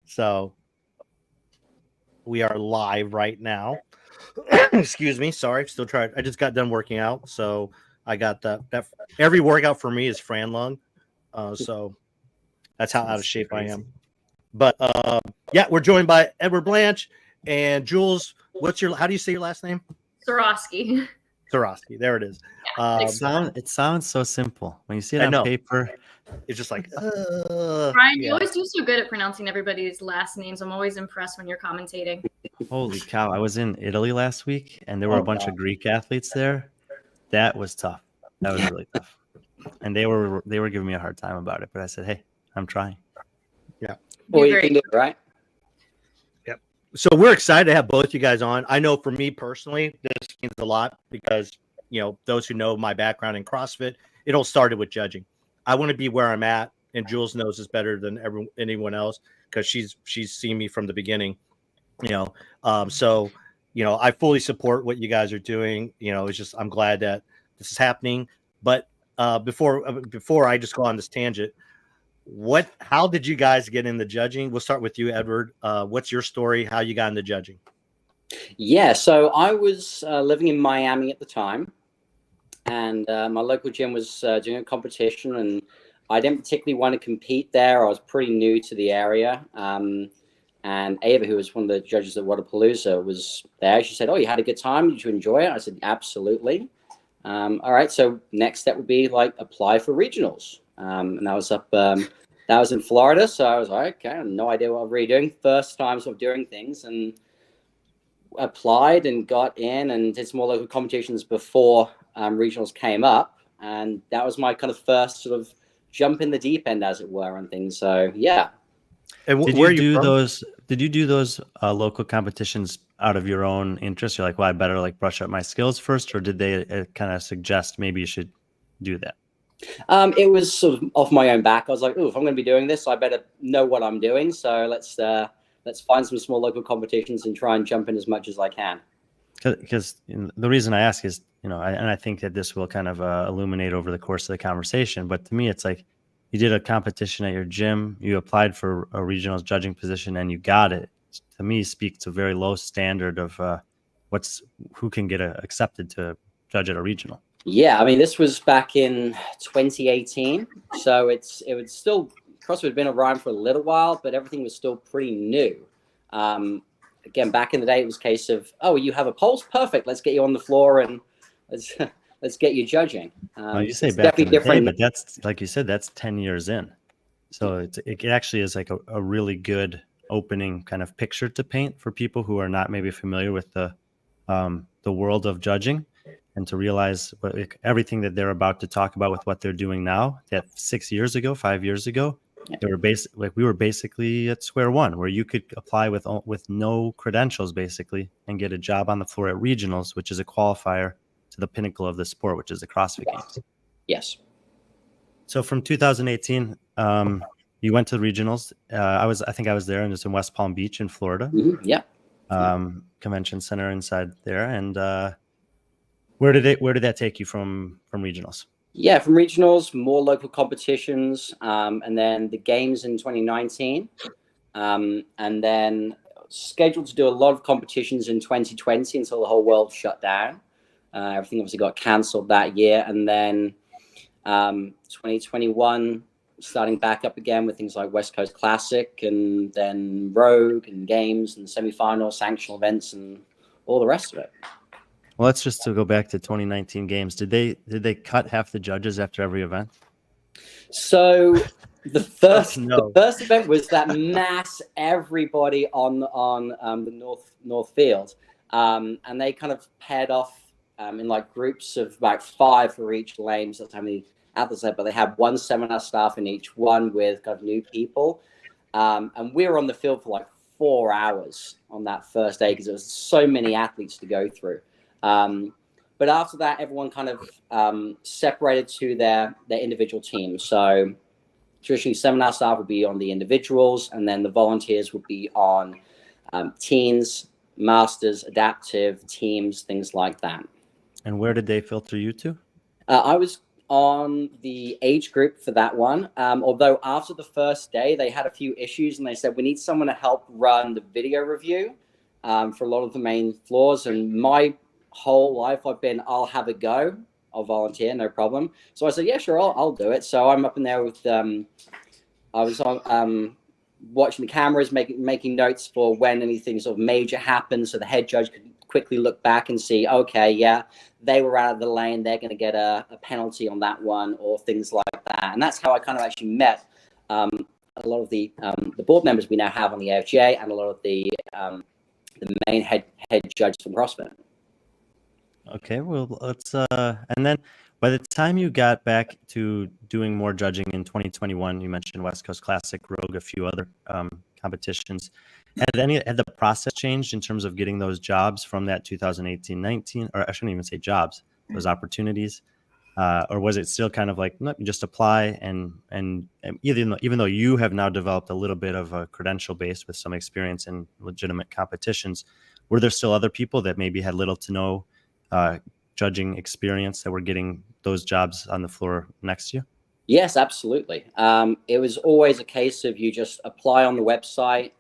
So we are live right now. Excuse me. Sorry. Still trying. I just got done working out. So I got that every workout for me is Fran lung. So that's how out of shape I am. But yeah, we're joined by Edward Blanch and Jules. How do you say your last name? Seroskie. Seroskie. There it is. It sounds so simple when you see it on paper. It's just like Brian, you always do so good at pronouncing everybody's last names. I'm always impressed when you're commentating. Holy cow. I was in Italy last week and there were a bunch of Greek athletes there. That was tough. That was really tough. And they were giving me a hard time about it, but I said, hey, I'm trying. Yeah. Well, you can do it, right? Yep. So we're excited to have both you guys on. I know for me personally, this means a lot because, those who know my background in CrossFit, it all started with judging. I want to be where I'm at, and Jules knows this better than anyone else because she's seen me from the beginning. So I fully support what you guys are doing. It's just I'm glad that this is happening. But before I just go on this tangent, how did you guys get into judging? We'll start with you, Edward. What's your story? How you got into judging? Yeah, so I was living in Miami at the time, and my local gym was doing a competition, and I didn't particularly want to compete there. I was pretty new to the area. And Ava, who was one of the judges at Wodapalooza, was there. She said, "Oh, you had a good time? Did you enjoy it?" I said, "Absolutely." All right, so next step would be apply for regionals. And that was that was in Florida. So I was like, okay, I have no idea what I'm really doing. First time sort of doing things, and applied and got in and did some more local competitions before regionals came up. And that was my kind of first sort of jump in the deep end, as it were, on things. So yeah. And did you do those local competitions out of your own interest? You're like, well, I better brush up my skills first, or did they kind of suggest maybe you should do that? It was sort of off my own back. I was like, oh, if I'm going to be doing this, I better know what I'm doing. So let's find some small local competitions and try and jump in as much as I can. Because the reason I ask is, and I think that this will kind of illuminate over the course of the conversation. But to me, it's like you did a competition at your gym, you applied for a regionals judging position, and you got it. To me, speaks to a very low standard of who can get accepted to judge at a regional. Yeah, I mean, this was back in 2018, so it was still CrossFit had been around for a little while, but everything was still pretty new. Again, back in the day, it was a case of, oh, you have a pulse, perfect. Let's get you on the floor and let's get you judging. You say back in the day, but that's like you said, that's 10 years in. So it actually is like a really good opening kind of picture to paint for people who are not maybe familiar with the world of judging, and to realize everything that they're about to talk about with what they're doing now. That 5 years ago, we were basically at square one, where you could apply with no credentials basically and get a job on the floor at regionals, which is a qualifier to the pinnacle of the sport, which is the CrossFit Games. Yes. So from 2018, you went to the regionals. I think I was there, and it's in West Palm Beach in Florida. Mm-hmm. Yeah. Convention center inside there. And where did that take you from regionals? Yeah, from regionals, more local competitions, and then the games in 2019, and then scheduled to do a lot of competitions in 2020 until the whole world shut down. Everything obviously got cancelled that year, and then 2021 starting back up again with things like West Coast Classic, and then Rogue and games and semifinal sanctional events and all the rest of it. Well, let's just to go back to 2019 games. Did they cut half the judges after every event? So the first event was that mass everybody on the north field, and they kind of paired off in groups of about 5 for each lane. So that's how many athletes there, but they had one seminar staff in each one with kind of new people, and we were on the field for 4 hours on that first day because there was so many athletes to go through. But after that, everyone kind of separated to their individual teams. So traditionally, seminar staff would be on the individuals, and then the volunteers would be on teens, masters, adaptive teams, things like that. And where did they filter you to? I was on the age group for that one. Although after the first day, they had a few issues and they said, we need someone to help run the video review for a lot of the main floors. And my whole life I've been, I'll have a go. I'll volunteer, no problem. So I said, yeah, sure, I'll do it. So I'm up in there with, I was on watching the cameras, making notes for when anything sort of major happens. So the head judge could quickly look back and see, okay, yeah, they were out of the lane. They're going to get a penalty on that one or things like that. And that's how I kind of actually met a lot of the board members we now have on the AFJ and a lot of the main head judges from CrossFit. Okay, well, let's and then by the time you got back to doing more judging in 2021, you mentioned West Coast Classic, Rogue, a few other competitions. Had the process changed in terms of getting those jobs from that 2018-19, or I shouldn't even say jobs, those opportunities, or was it still kind of like, no, you just apply and even though you have now developed a little bit of a credential base with some experience in legitimate competitions, were there still other people that maybe had little to no judging experience that were getting those jobs on the floor next to you? Yes, absolutely. It was always a case of you just apply on the website.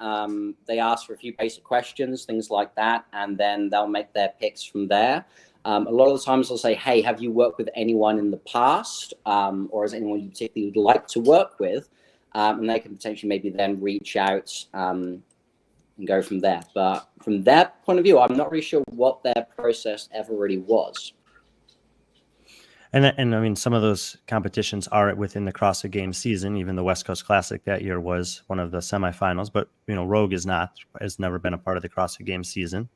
They ask for a few basic questions, things like that, and then they'll make their picks from there. A lot of the times they'll say, hey, have you worked with anyone in the past, or is anyone you particularly would like to work with? And they can potentially maybe then reach out and go from there. But from that point of view, I'm not really sure what their process ever really was. And I mean, some of those competitions are within the CrossFit Games season. Even the West Coast Classic that year was one of the semifinals, but Rogue has never been a part of the CrossFit Games season.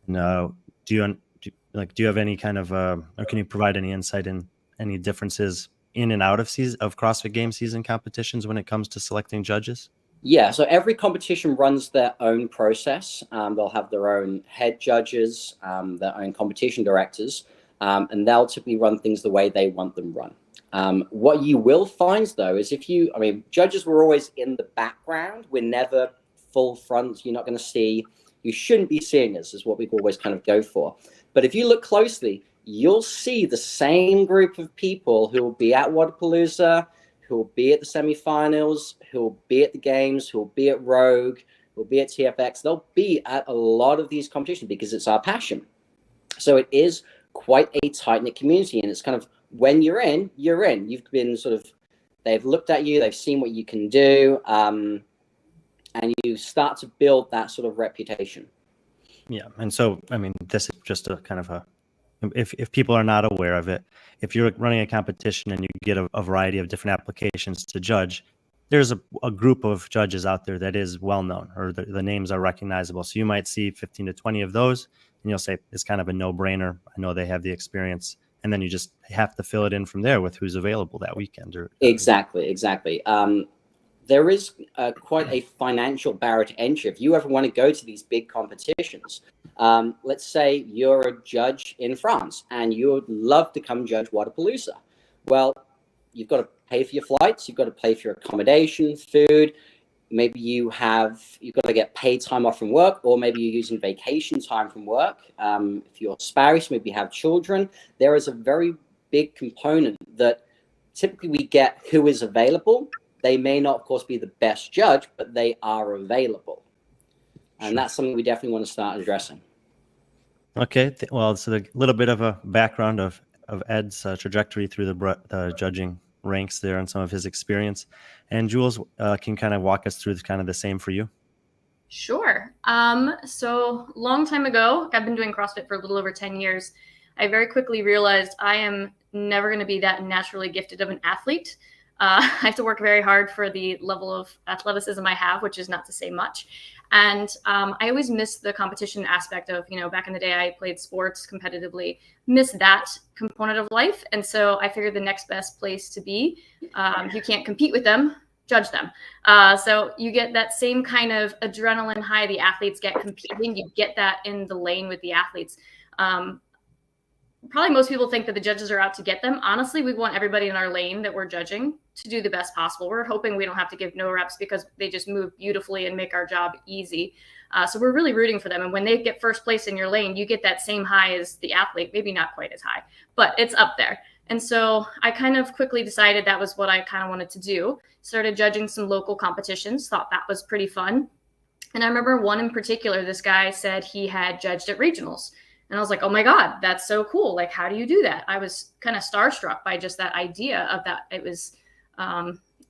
No, do you have any kind of, or can you provide any insight in any differences in and out of CrossFit Games season competitions when it comes to selecting judges? Yeah, so every competition runs their own process. They'll have their own head judges, their own competition directors. And they'll typically run things the way they want them run. What you will find, though, is judges were always in the background. We're never full front. You're not going to see, you shouldn't be seeing us, is what we always kind of go for. But if you look closely, you'll see the same group of people who will be at Wodapalooza, who will be at the semifinals, who will be at the games, who will be at Rogue, who will be at TFX. They'll be at a lot of these competitions because it's our passion. So it is quite a tight-knit community, and it's kind of, when you're in, you've been they've looked at you, they've seen what you can do, and you start to build that sort of reputation. Yeah, and so, I mean, this is just a kind of if people are not aware of it, if you're running a competition and you get a variety of different applications to judge, there's a group of judges out there that is well-known, or the names are recognizable. So you might see 15 to 20 of those, and you'll say, it's kind of a no-brainer. I know they have the experience. And then you just have to fill it in from there with who's available that weekend. Exactly. There is quite a financial barrier to entry. If you ever want to go to these big competitions, let's say you're a judge in France and you would love to come judge Wodapalooza. Well, you've got to pay for your flights. You've got to pay for your accommodation, food. Maybe you've got to get paid time off from work, or maybe you're using vacation time from work. If you're spouse, maybe you have children. There is a very big component that typically we get who is available. They may not, of course, be the best judge, but they are available. And Sure. That's something we definitely want to start addressing. Okay. Well, so a little bit of a background of Ed's trajectory through the judging ranks there and some of his experience. And Jules, can kind of walk us through kind of the same for you? Sure. So long time ago, I've been doing CrossFit for a little over 10 years. I very quickly realized I am never going to be that naturally gifted of an athlete. I have to work very hard for the level of athleticism I have, which is not to say much. And I always miss the competition aspect of, back in the day, I played sports competitively, miss that component of life. And so I figured the next best place to be, you can't compete with them, judge them. So you get that same kind of adrenaline high the athletes get competing. You get that in the lane with the athletes. Probably most people think that the judges are out to get them. Honestly, we want everybody in our lane that we're judging to do the best possible. We're hoping we don't have to give no reps because they just move beautifully and make our job easy. So we're really rooting for them. And when they get first place in your lane, you get that same high as the athlete, maybe not quite as high, but it's up there. And so I kind of quickly decided that was what I kind of wanted to do. Started judging some local competitions, thought that was pretty fun. And I remember one in particular, this guy said he had judged at regionals. And I was like, oh my God, that's so cool. Like, how do you do that? I was kind of starstruck by just that idea of that. It was,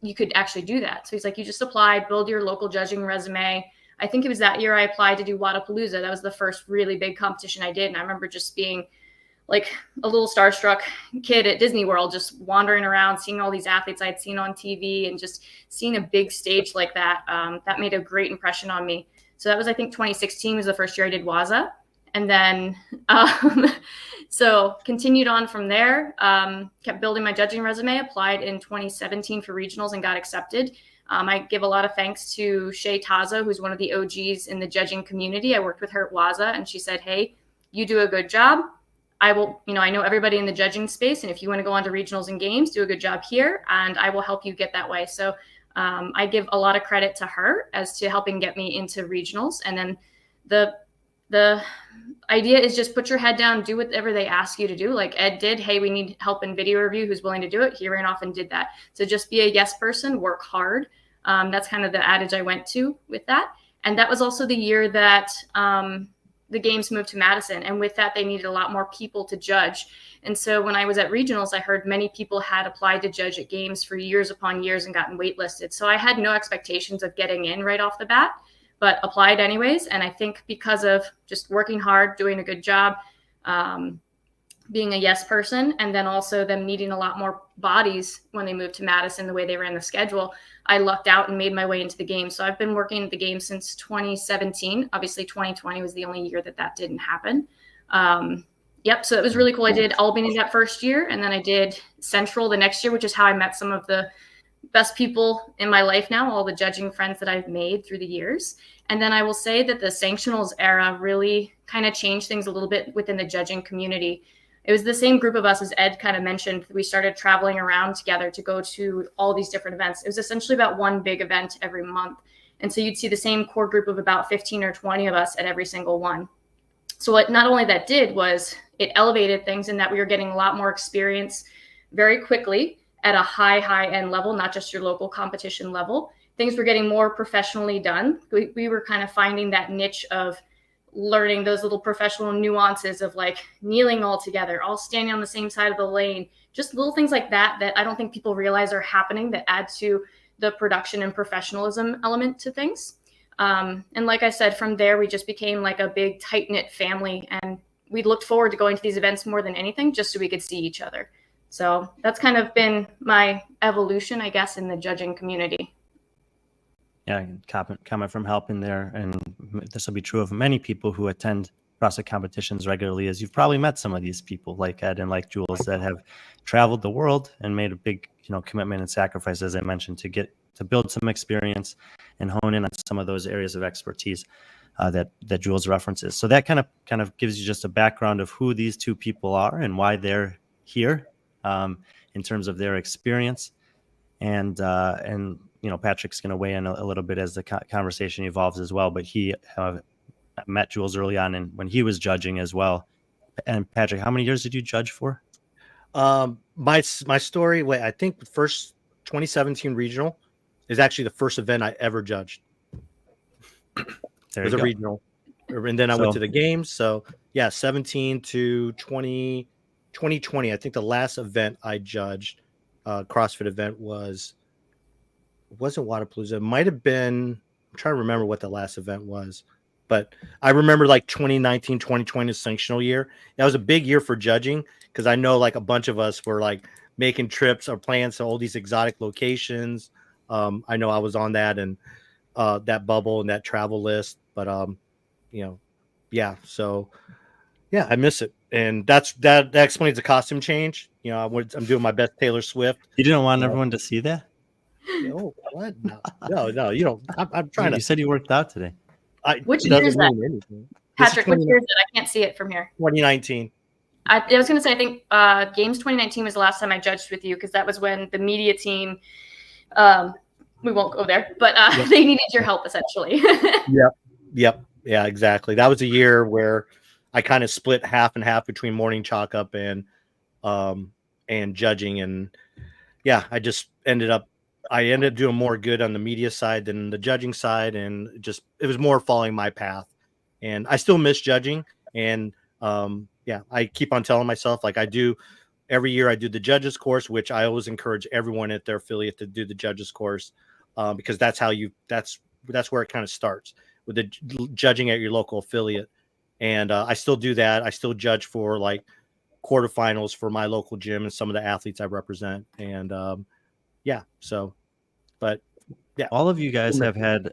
you could actually do that. So he's like, you just apply, build your local judging resume. I think it was that year I applied to do Wadapalooza. That was the first really big competition I did. And I remember just being like a little starstruck kid at Disney World, just wandering around, seeing all these athletes I'd seen on TV and just seeing a big stage like that. That made a great impression on me. So that was, I think 2016 was the first year I did WAZA. And then, so continued on from there, kept building my judging resume, applied in 2017 for regionals and got accepted. I give a lot of thanks to Shay Taza, who's one of the OGs in the judging community. I worked with her at WAZA and she said, hey, you do a good job. I will, I know everybody in the judging space. And if you want to go on to regionals and games, do a good job here and I will help you get that way. So I give a lot of credit to her as to helping get me into regionals. And then the idea is just put your head down, do whatever they ask you to do. Like Ed did, hey, we need help in video review. Who's willing to do it? He ran off and did that. So just be a yes person, work hard. That's kind of the adage I went to with that. And that was also the year that the games moved to Madison. And with that, they needed a lot more people to judge. And so when I was at regionals, I heard many people had applied to judge at games for years upon years and gotten waitlisted. So I had no expectations of getting in right off the bat, but applied anyways. And I think because of just working hard, doing a good job, being a yes person, and then also them needing a lot more bodies when they moved to Madison, the way they ran the schedule, I lucked out and made my way into the game. So I've been working at the game since 2017. Obviously 2020 was the only year that didn't happen. Yep. So it was really cool. I did Albany that first year, and then I did Central the next year, which is how I met some of the best people in my life now, all the judging friends that I've made through the years. And then I will say that the sanctionals era really kind of changed things a little bit within the judging community. It was the same group of us, as Ed kind of mentioned. We started traveling around together to go to all these different events. It was essentially about one big event every month. And so you'd see the same core group of about 15 or 20 of us at every single one. So what not only that did was it elevated things in that we were getting a lot more experience very quickly at a high end level, not just your local competition level. Things were getting more professionally done. We were kind of finding that niche of learning those little professional nuances of like kneeling all together, all standing on the same side of the lane, just little things like that I don't think people realize are happening that add to the production and professionalism element to things. And like I said, from there, we just became like a big tight-knit family, and we looked forward to going to these events more than anything, just so we could see each other. So that's kind of been my evolution, I guess, in the judging community. Yeah, comment from helping there, and this will be true of many people who attend CrossFit competitions regularly, as you've probably met some of these people like Ed and like Jules that have traveled the world and made a big, commitment and sacrifice, as I mentioned, to build some experience and hone in on some of those areas of expertise that Jules references. So that kind of gives you just a background of who these two people are and why they're here in terms of their experience. And Patrick's going to weigh in a little bit as the conversation evolves as well. But he met Jules early on, and when he was judging as well. And Patrick, how many years did you judge for? My story, I think the first 2017 regional is actually the first event I ever judged. It was a regional, and then I went to the games. So yeah, 17 to 2020. I think the last event I judged, CrossFit event wasn't Wadapalooza. It might have been. I'm trying to remember what the last event was, but I remember like 2019, 2020 sanctional year. That was a big year for judging because I know like a bunch of us were like making trips or plans to all these exotic locations. I know I was on that and that bubble and that travel list, but yeah. So yeah, I miss it, and that explains the costume change. I'm doing my best Taylor Swift. You didn't want everyone to see that? Oh, what? No, you don't. I'm trying to. You said you worked out today. Which year is that? Patrick, which year is it? I can't see it from here. 2019. I was going to say, I think Games 2019 was the last time I judged with you because that was when the media team, we won't go there, but they needed your help essentially. Yep. Yeah, exactly. That was a year where I kind of split half and half between Morning Chalk Up and and judging. And yeah, I ended up doing more good on the media side than the judging side. And it was more following my path. And I still miss judging. And I keep on telling myself, like, every year I do the judges course, which I always encourage everyone at their affiliate to do the judges course, because that's where it kind of starts, with the judging at your local affiliate. And I still do that. I still judge for like quarterfinals for my local gym and some of the athletes I represent. And all of you guys have had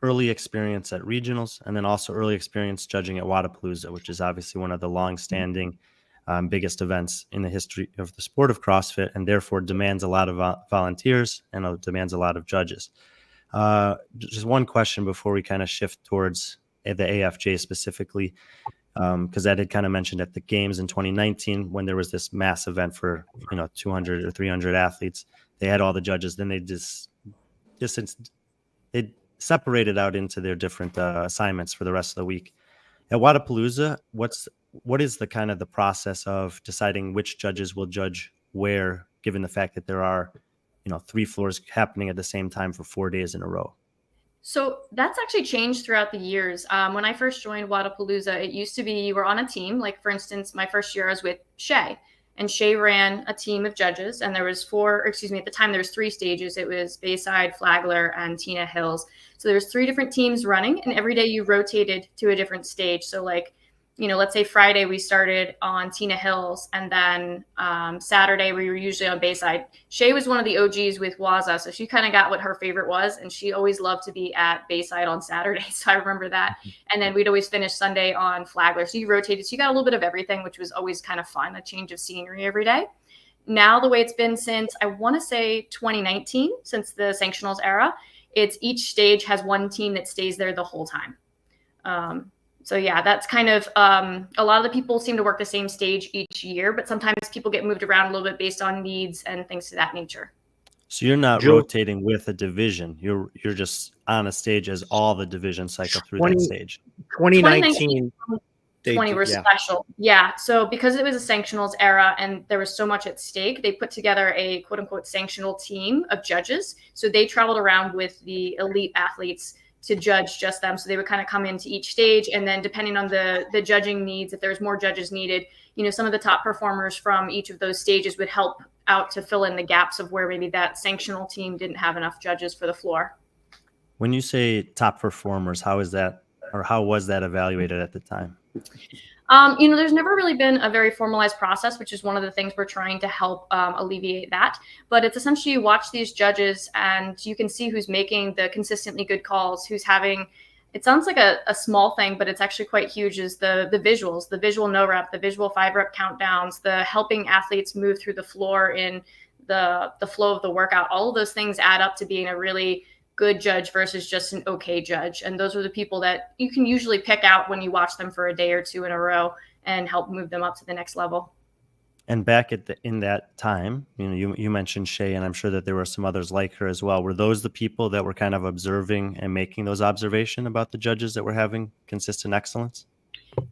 early experience at regionals, and then also early experience judging at Wodapalooza, which is obviously one of the long-standing biggest events in the history of the sport of CrossFit, and therefore demands a lot of volunteers and demands a lot of judges. Just one question before we kind of shift towards the AFJ specifically, because Ed had kind of mentioned at the games in 2019, when there was this mass event for 200 or 300 athletes, they had all the judges. Then they they separated out into their different assignments for the rest of the week. At Wodapalooza, what is the kind of the process of deciding which judges will judge where, given the fact that there are 3 floors happening at the same time for 4 days in a row? So that's actually changed throughout the years. When I first joined Wodapalooza, it used to be you were on a team. Like, for instance, my first year I was with Shay, and Shay ran a team of judges, and there was at the time there was 3 stages. It was Bayside, Flagler, and Tina Hills. So there was 3 different teams running, and every day you rotated to a different stage. So like, let's say Friday we started on Tina Hills, and then Saturday we were usually on Bayside. Shay was one of the OGs with Waza, so she kind of got what her favorite was, and she always loved to be at Bayside on Saturday. So I remember that. And then we'd always finish Sunday on Flagler. So you rotated. So you got a little bit of everything, which was always kind of fun, a change of scenery every day. Now, the way it's been since, I want to say 2019, since the sanctionals era, it's each stage has one team that stays there the whole time. So yeah, that's kind of, a lot of the people seem to work the same stage each year, but sometimes people get moved around a little bit based on needs and things to that nature. So you're not rotating with a division. You're just on a stage as all the divisions cycle through that stage. 2019 20 were special. Yeah. So because it was a sanctionals era and there was so much at stake, they put together a quote unquote sanctional team of judges. So they traveled around with the elite athletes to judge just them. So they would kind of come into each stage, and then depending on the judging needs, if there's more judges needed, some of the top performers from each of those stages would help out to fill in the gaps of where maybe that sanctional team didn't have enough judges for the floor. When you say top performers, how was that evaluated at the time? There's never really been a very formalized process, which is one of the things we're trying to help alleviate that. But it's essentially you watch these judges and you can see who's making the consistently good calls, who's having, it sounds like a small thing, but it's actually quite huge, is the visuals, the visual no rep, the visual 5-rep countdowns, the helping athletes move through the floor in the flow of the workout. All of those things add up to being a really good judge versus just an okay judge. And those are the people that you can usually pick out when you watch them for a day or 2 in a row and help move them up to the next level. And back in that time, you mentioned Shay, and I'm sure that there were some others like her as well. Were those the people that were kind of observing and making those observations about the judges that were having consistent excellence?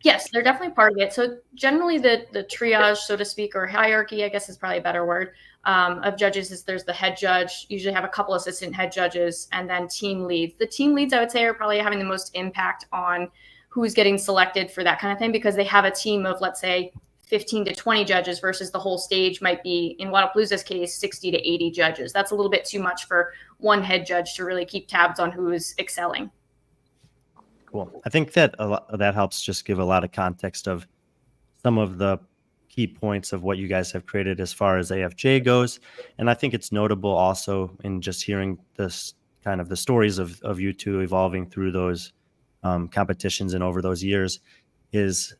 Yes, they're definitely part of it. So generally the triage, so to speak, or hierarchy, I guess is probably a better word, of judges is there's the head judge, usually have a couple assistant head judges, and then team leads. The team leads, I would say, are probably having the most impact on who's getting selected for that kind of thing, because they have a team of, let's say, 15 to 20 judges versus the whole stage might be, in Wodapalooza's case, 60 to 80 judges. That's a little bit too much for one head judge to really keep tabs on who is excelling. Cool. I think that that helps just give a lot of context of some of the key points of what you guys have created as far as AFJ goes. And I think it's notable also in just hearing this kind of the stories of you two evolving through those competitions and over those years is,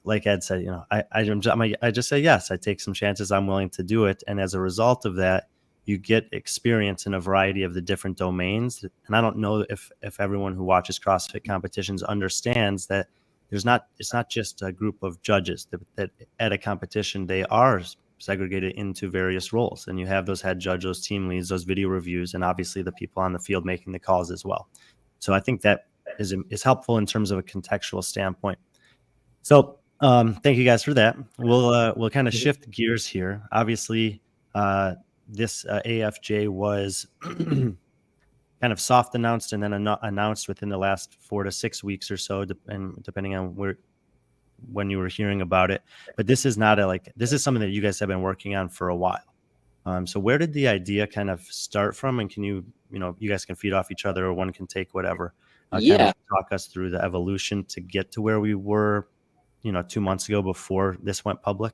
like Ed said, I just say, yes, I take some chances. I'm willing to do it. And as a result of that, you get experience in a variety of the different domains. And I don't know if everyone who watches CrossFit competitions understands that it's not just a group of judges that at a competition, they are segregated into various roles. And you have those head judges, those team leads, those video reviews, and obviously the people on the field making the calls as well. So I think that is helpful in terms of a contextual standpoint. So Thank you guys for that. We'll kind of shift gears here. Obviously, this AFJ was kind of soft announced and then announced within the last 4 to 6 weeks or so, depending on when you were hearing about it. But this is not this is something that you guys have been working on for a while. So where did the idea kind of start from? And can you guys can feed off each other, or one can take whatever. Kind of talk us through the evolution to get to where we were 2 months ago before this went public?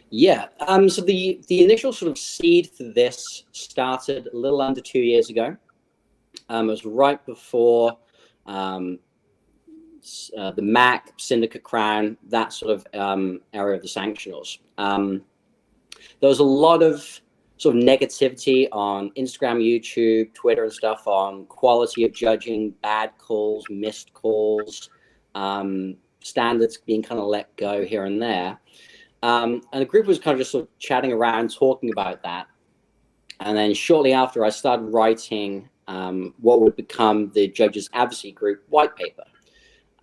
Yeah. So the initial sort of seed for this started a little under 2 years ago. It was right before the MAC, Syndicate Crown, that sort of area of the sanctionals. There was a lot of sort of negativity on Instagram, YouTube, Twitter and stuff on quality of judging, bad calls, missed calls, standards being kind of let go here and there. And the group was kind of just sort of chatting around, talking about that. And then shortly after, I started writing what would become the Judges Advocacy Group white paper.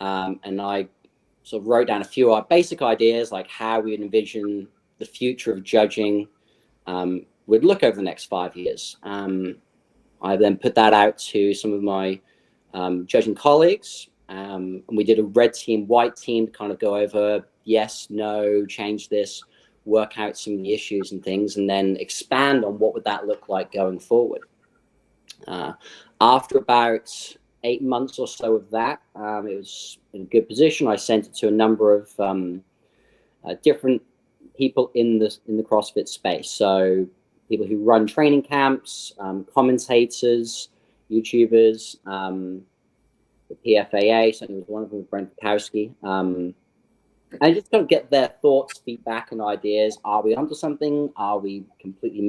And I sort of wrote down a few basic ideas, like how we envision the future of judging would look over the next 5 years. I then put that out to some of my judging colleagues. And we did a red team, white team to kind of go over yes, no, change this, work out some of the issues and things, and then expand on what would that look like going forward. After about 8 months or so of that, it was in a good position. I sent it to a number of different people in the CrossFit space. So people who run training camps, commentators, YouTubers, the PFAA, so it was one of them with Seroskie. And just kind of get their thoughts, feedback, and ideas. Are we onto something? Are we completely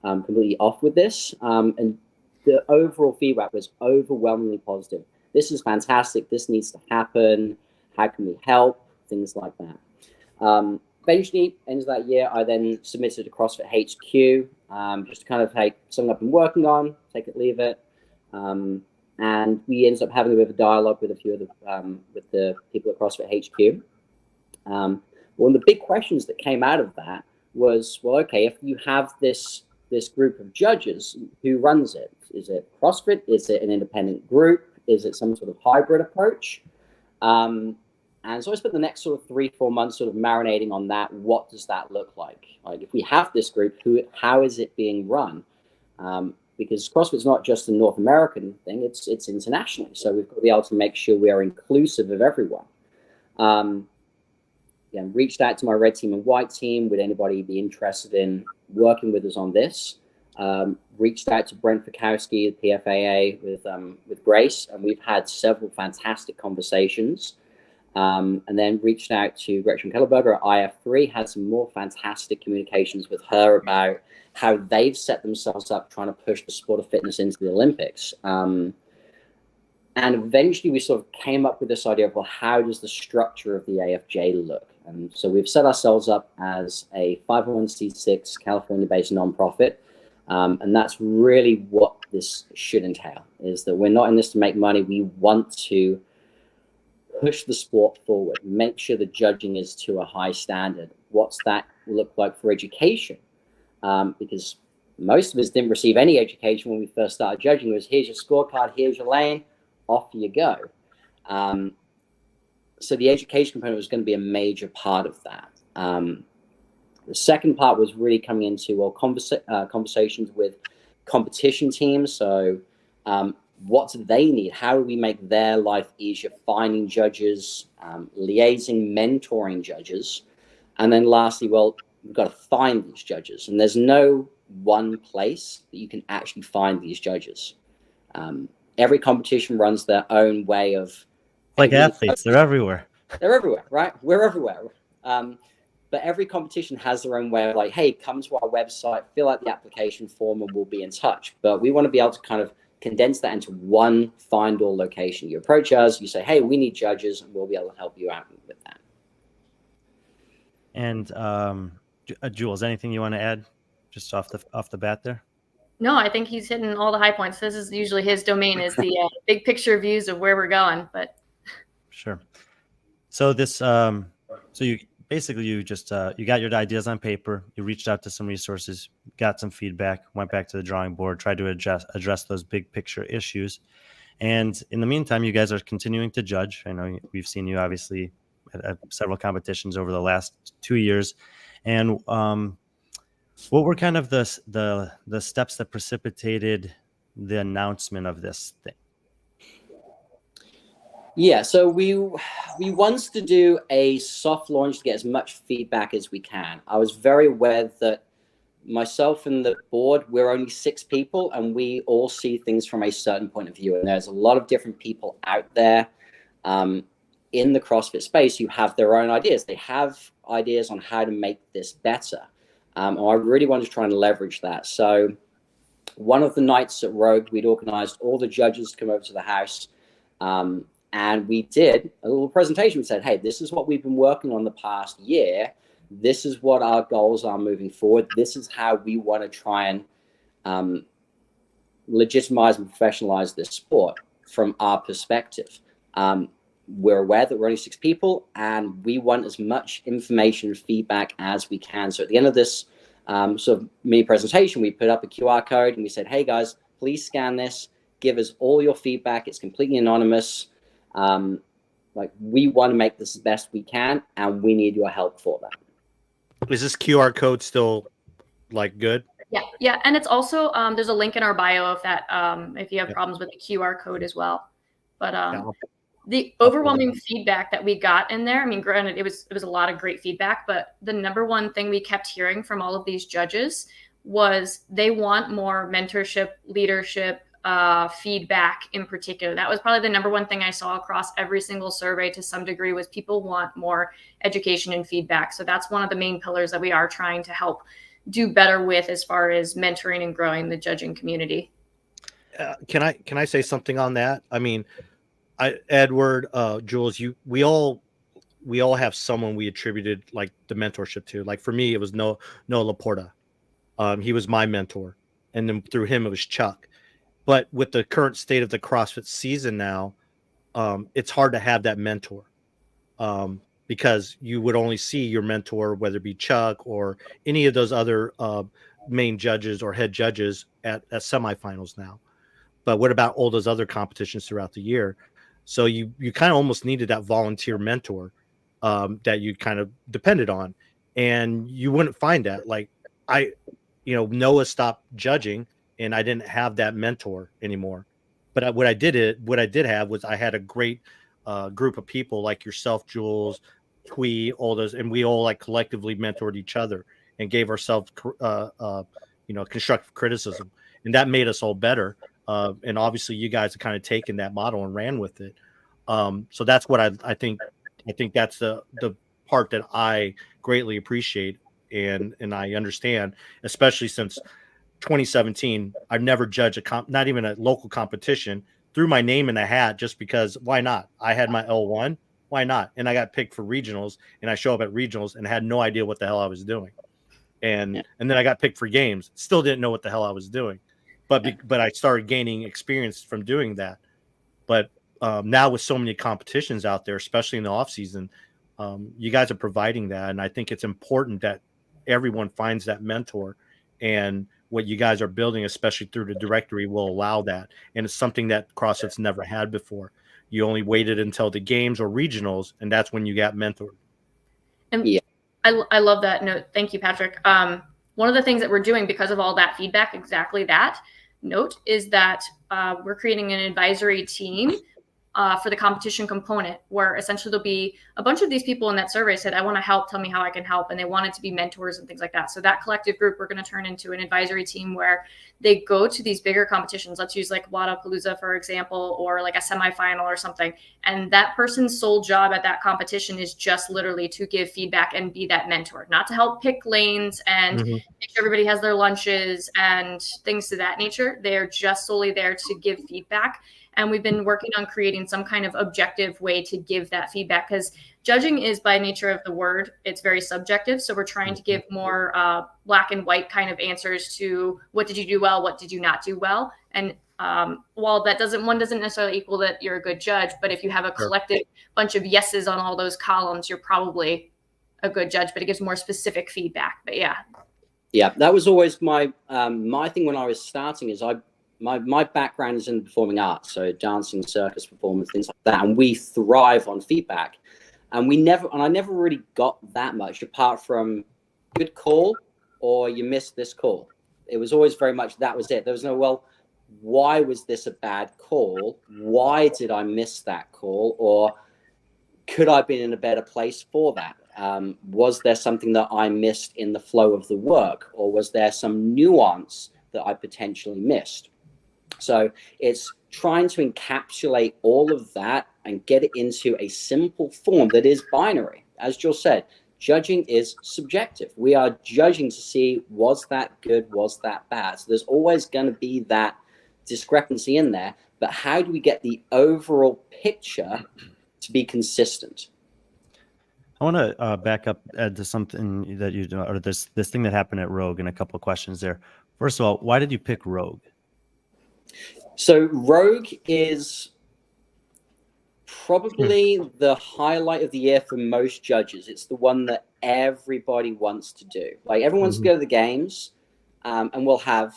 completely off with this? And the overall feedback was overwhelmingly positive. This is fantastic. This needs to happen. How can we help? Things like that. Eventually, end of that year, I then submitted to CrossFit HQ, just to kind of take something I've been working on, take it, leave it. And we ended up having a bit of a dialogue with a few of with the people at CrossFit HQ. One of the big questions that came out of that was, well, okay, if you have this group of judges, who runs it? Is it CrossFit? Is it an independent group? Is it some sort of hybrid approach? And so I spent the next sort of 3-4 months sort of marinating on that. What does that look like? Like, if we have this group, how is it being run? Because CrossFit's not just a North American thing, it's internationally. So we've got to be able to make sure we are inclusive of everyone. Reached out to my red team and white team. Would anybody be interested in working with us on this? Reached out to Brent Fikowski, the PFAA, with Grace, and we've had several fantastic conversations. And then reached out to Gretchen Kellerberger at IF3, had some more fantastic communications with her about how they've set themselves up trying to push the sport of fitness into the Olympics. And eventually we sort of came up with this idea of, well, how does the structure of the AFJ look? And so we've set ourselves up as a 501c6 California-based nonprofit. And that's really what this should entail, is that we're not in this to make money. We want to push the sport forward, make sure the judging is to a high standard. What's that look like for education? Because most of us didn't receive any education when we first started judging. It was, here's your scorecard, here's your lane, off you go. So the education component was going to be a major part of that. The second part was really coming into, well, conversations with competition teams. So what do they need? How do we make their life easier? Finding judges, liaising, mentoring judges. And then lastly, well, we've got to find these judges. And there's no one place that you can actually find these judges. Every competition runs their own way of... Like athletes, they're everywhere. They're everywhere, right? We're everywhere. But every competition has their own way of like, hey, come to our website, fill out the application form, and we'll be in touch. But we want to be able to kind of condense that into one find-all location. You approach us, you say, hey, we need judges, and we'll be able to help you out with that. And Jules, anything you want to add just off the bat there? No, I think he's hitting all the high points. This is usually his domain, is the big picture views of where we're going. But sure. So this So you just you got your ideas on paper, you reached out to some resources, got some feedback, went back to the drawing board, tried to address those big picture issues. And in the meantime, you guys are continuing to judge. I know we've seen you obviously at several competitions over the last 2 years. And what were kind of the steps that precipitated the announcement of this thing? Yeah, so we wanted to do a soft launch to get as much feedback as we can. I was very aware that myself and the board, we're only 6 people, and we all see things from a certain point of view. And there's a lot of different people out there in the CrossFit space who have their own ideas. They have ideas on how to make this better. And I really wanted to try and leverage that. So one of the nights at Rogue, we'd organized all the judges to come over to the house. And we did a little presentation. We said, hey, this is what we've been working on the past year. This is what our goals are moving forward. This is how we want to try and legitimize and professionalize this sport from our perspective. We're aware that we're only 6 people, and we want as much information and feedback as we can. So at the end of this sort of mini presentation, we put up a QR code and we said, hey guys, please scan this. Give us all your feedback. It's completely anonymous. Like, we want to make this as best we can, and we need your help for that. Is this QR code still like good? Yeah, and it's also there's a link in our bio of that if you have problems with the QR code as well. But the overwhelming feedback that we got in there, I mean, granted, it was a lot of great feedback, but the number one thing we kept hearing from all of these judges was they want more mentorship, leadership, feedback in particular. That was probably the number one thing I saw across every single survey to some degree, was people want more education and feedback. So that's one of the main pillars that we are trying to help do better with as far as mentoring and growing the judging community. Can I say something on that? I mean, Edward, Jules, we all have someone we attributed like the mentorship to. Like for me, it was Noah Laporta. He was my mentor, and then through him it was Chuck. But with the current state of the CrossFit season now, it's hard to have that mentor because you would only see your mentor, whether it be Chuck or any of those other main judges or head judges at semifinals now. But what about all those other competitions throughout the year? So you kind of almost needed that volunteer mentor that you kind of depended on, and you wouldn't find that. Like Noah stopped judging, and I didn't have that mentor anymore. But what I did have was I had a great group of people like yourself, Jules, Twee, all those, and we all like collectively mentored each other and gave ourselves, constructive criticism, and that made us all better. And obviously, you guys have kind of taken that model and ran with it. So that's what I think. I think that's the part that I greatly appreciate and I understand, especially since 2017, I've never judged not even a local competition, threw my name in a hat just because why not? I had my L1, why not? And I got picked for regionals, and I show up at regionals and had no idea what the hell I was doing. And then I got picked for games, still didn't know what the hell I was doing. But I started gaining experience from doing that. But now with so many competitions out there, especially in the off season, you guys are providing that. And I think it's important that everyone finds that mentor, and what you guys are building, especially through the directory, will allow that. And it's something that CrossFit's never had before. You only waited until the games or regionals, and that's when you got mentored. And I love that note. Thank you, Patrick. One of the things that we're doing because of all that feedback, exactly that note, is that we're creating an advisory team for the competition component, where essentially there'll be a bunch of these people in that survey said, I want to help, tell me how I can help. And they wanted to be mentors and things like that. So that collective group, we're going to turn into an advisory team where they go to these bigger competitions. Let's use like Wadapalooza, for example, or like a semifinal or something. And that person's sole job at that competition is just literally to give feedback and be that mentor, not to help pick lanes and make sure everybody has their lunches and things to that nature. They're just solely there to give feedback. And we've been working on creating some kind of objective way to give that feedback, because judging is, by nature of the word, it's very subjective. So we're trying to give more black and white kind of answers to what did you do well, what did you not do well. And while that doesn't necessarily equal that you're a good judge, but if you have a collective bunch of yeses on all those columns, you're probably a good judge, but it gives more specific feedback. But yeah, that was always my my thing when I was starting. Is my background is in the performing arts, so dancing, circus performance, things like that, and we thrive on feedback. And I never really got that much apart from good call or you missed this call. It was always very much that was it. There was no, well, why was this a bad call? Why did I miss that call? Or could I have been in a better place for that? Was there something that I missed in the flow of the work? Or was there some nuance that I potentially missed? So it's trying to encapsulate all of that and get it into a simple form that is binary. As Jules said, judging is subjective. We are judging to see, was that good, was that bad? So there's always going to be that discrepancy in there, but how do we get the overall picture to be consistent? I want to back up, Ed, to something that you do, or this thing that happened at Rogue, and a couple of questions there. First of all, why did you pick Rogue? So Rogue is probably the highlight of the year for most judges. It's the one that everybody wants to do. Like, everyone wants to go to the games, and we'll have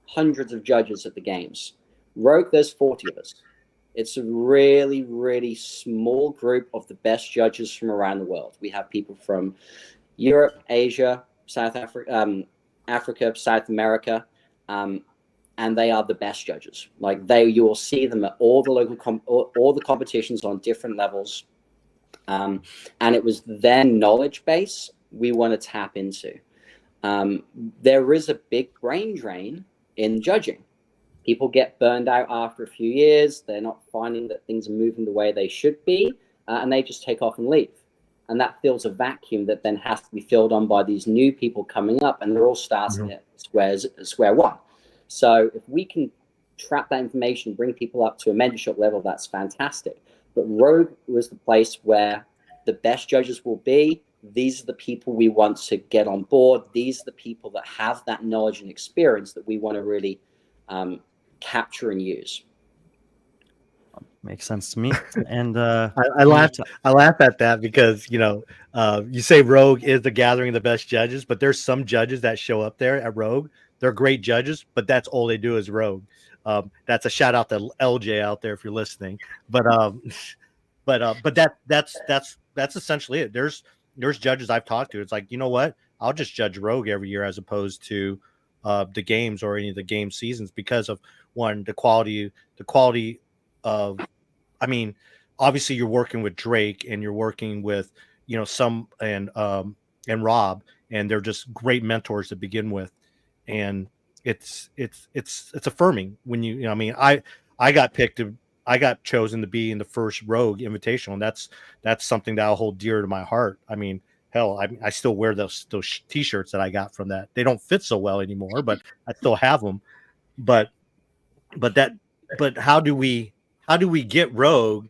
hundreds of judges at the games. Rogue, there's 40 of us. It's a really, really small group of the best judges from around the world. We have people from Europe, Asia, South Africa, Africa, South America, and they are the best judges. Like, you will see them at all the local all the competitions on different levels, and it was their knowledge base we want to tap into. There is a big brain drain in judging. People get burned out after a few years. They're not finding that things are moving the way they should be, and they just take off and leave. And that fills a vacuum that then has to be filled on by these new people coming up, and they're all starting at square one. So if we can trap that information, bring people up to a mentorship level, that's fantastic. But Rogue was the place where the best judges will be. These are the people we want to get on board. These are the people that have that knowledge and experience that we want to really capture and use. Makes sense to me. And I laugh at that because, you say Rogue is the gathering of the best judges, but there's some judges that show up there at Rogue. They're great judges, but that's all they do is Rogue. That's a shout out to LJ out there if you're listening. But that's essentially it. There's judges I've talked to. It's like, you know what? I'll just judge Rogue every year as opposed to the games or any of the game seasons because of the quality of, I mean, obviously you're working with Drake and you're working with, some and Rob, and they're just great mentors to begin with. And it's affirming when I got chosen to be in the first Rogue Invitational, and that's something that I'll hold dear to my heart. I mean, hell, I still wear those t-shirts that I got from that. They don't fit so well anymore, but I still have them. But how do we get Rogue?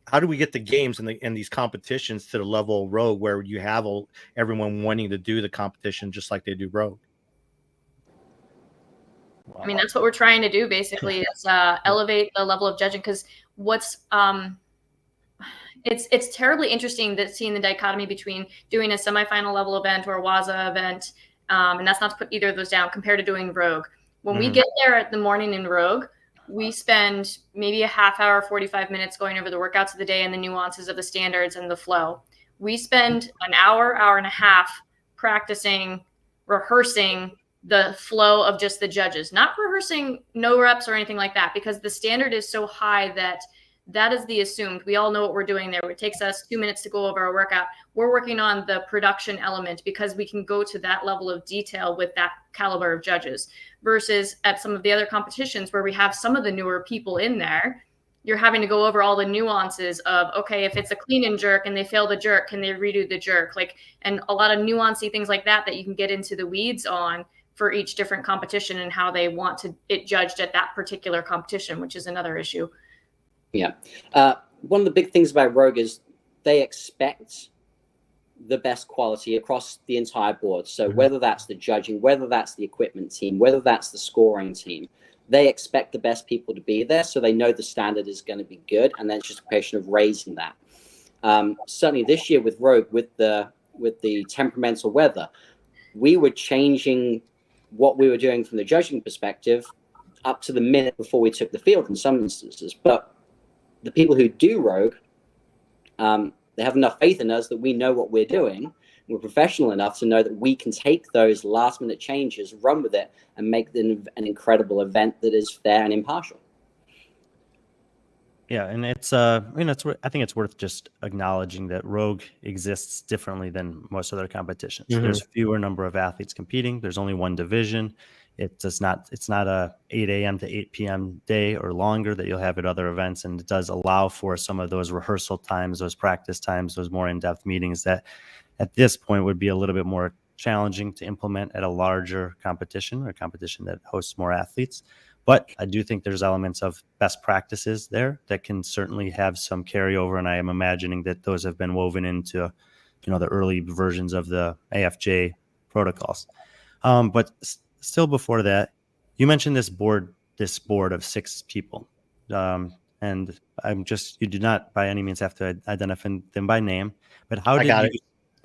How do we get the games and these competitions to the level of Rogue where you have everyone wanting to do the competition just like they do Rogue? I mean, that's what we're trying to do basically is elevate the level of judging, because it's terribly interesting that seeing the dichotomy between doing a semifinal level event or a WASA event, and that's not to put either of those down, compared to doing Rogue. When we get there at the morning in Rogue, we spend maybe a half hour, 45 minutes going over the workouts of the day and the nuances of the standards and the flow. We spend an hour and a half practicing, rehearsing the flow of just the judges, not rehearsing no reps or anything like that, because the standard is so high that is the assumed. We all know what we're doing there. It takes us 2 minutes to go over our workout. We're working on the production element because we can go to that level of detail with that caliber of judges, versus at some of the other competitions where we have some of the newer people in there. You're having to go over all the nuances of, okay, if it's a clean and jerk and they fail the jerk, can they redo the jerk? And a lot of nuancy things like that you can get into the weeds on for each different competition and how they want it judged at that particular competition, which is another issue. Yeah. One of the big things about Rogue is they expect the best quality across the entire board. So whether that's the judging, whether that's the equipment team, whether that's the scoring team, they expect the best people to be there. So they know the standard is going to be good. And then it's just a question of raising that. Certainly this year with Rogue, with the the temperamental weather, we were changing what we were doing from the judging perspective up to the minute before we took the field in some instances. But the people who do rogue, they have enough faith in us that we know what we're doing. We're professional enough to know that we can take those last minute changes, run with it, and make an incredible event that is fair and impartial. Yeah, and it's I think it's worth just acknowledging that Rogue exists differently than most other competitions. Mm-hmm. There's fewer number of athletes competing. There's only one division. It's not a 8 a.m. to 8 p.m. day or longer that you'll have at other events, and it does allow for some of those rehearsal times, those practice times, those more in-depth meetings that at this point would be a little bit more challenging to implement at a larger competition or a competition that hosts more athletes. But I do think there's elements of best practices there that can certainly have some carryover, and I am imagining that those have been woven into, the early versions of the AFJ protocols. But still, before that, you mentioned this board of 6 people, and you do not by any means have to identify them by name. But how did you?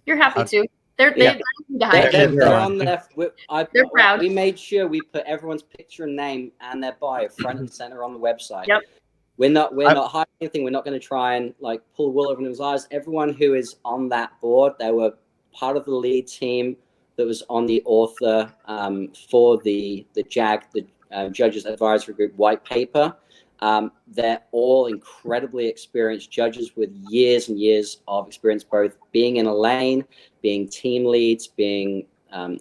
You're happy to. They're on there. They're proud. We made sure we put everyone's picture and name and their bio front and center on the website. Yep. We're not hiding anything. We're not going to try and pull wool over anyone's eyes. Everyone who is on that board, they were part of the lead team that was on the author for the JAG, the Judges Advisory Group white paper. They're all incredibly experienced judges with years and years of experience, both being in a lane, being team leads, being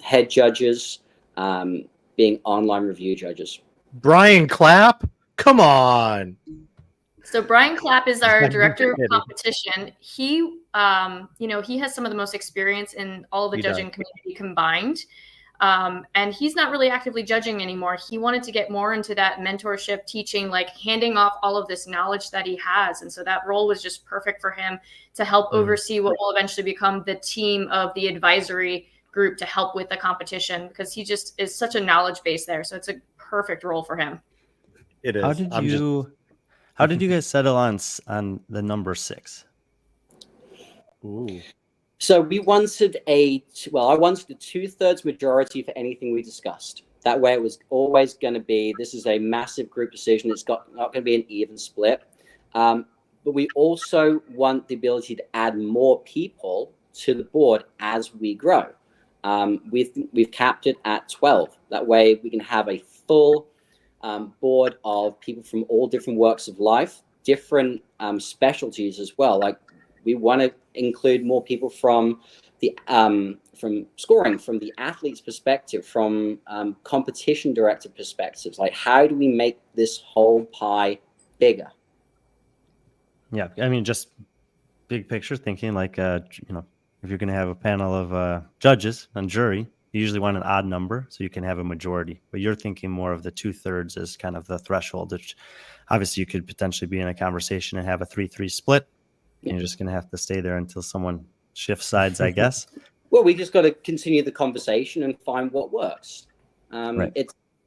head judges, being online review judges. Brian Clapp? Come on. So Brian Clapp is our director of competition. He, he has some of the most experience in all of the judging community combined. And he's not really actively judging anymore. He wanted to get more into that mentorship, teaching, handing off all of this knowledge that he has. And so that role was just perfect for him to help oversee what will eventually become the team of the advisory group to help with the competition, because he just is such a knowledge base there. So it's a perfect role for him. It is. How did you guys settle on the number 6? Ooh. So I wanted a 2/3 majority for anything we discussed. That way it was always going to be, this is a massive group decision. It's not going to be an even split. But we also want the ability to add more people to the board as we grow. We've capped it at 12. That way we can have a full board of people from all different walks of life, different specialties as well. We want to include more people from the from scoring, from the athlete's perspective, from competition director perspectives. How do we make this whole pie bigger? Yeah, I mean, just big picture thinking. If you're going to have a panel of judges and jury, you usually want an odd number so you can have a majority. But you're thinking more of the 2/3 as kind of the threshold, which obviously you could potentially be in a conversation and have a 3-3 split. You're just going to have to stay there until someone shifts sides, I guess. Well, we just got to continue the conversation and find what works. Right.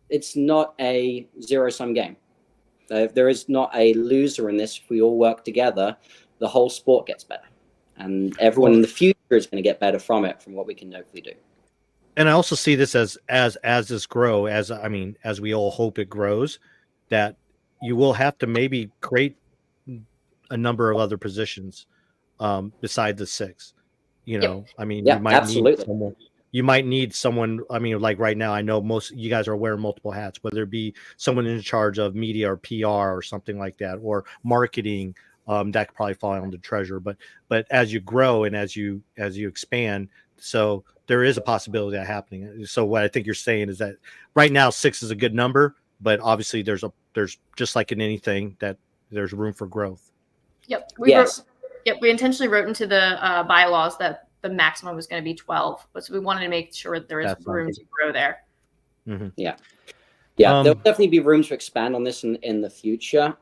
It's not a zero-sum game. There is not a loser in this. If we all work together, the whole sport gets better. And everyone in the future is going to get better from it, from what we can hopefully do. And I also see this as this grow, as we all hope it grows, that you will have to maybe create a number of other positions beside the 6. You might need someone. Right now, I know most of you guys are wearing multiple hats, whether it be someone in charge of media or PR or something like that, or marketing. That could probably fall under treasurer. But as you grow and as you expand, so there is a possibility of that happening. So what I think you're saying is that right now 6 is a good number, but obviously there's just like in anything that there's room for growth. Yep. We intentionally wrote into the bylaws that the maximum was going to be 12, so we wanted to make sure that there is room to grow there. Mm-hmm. Yeah. There'll definitely be room to expand on this in the future.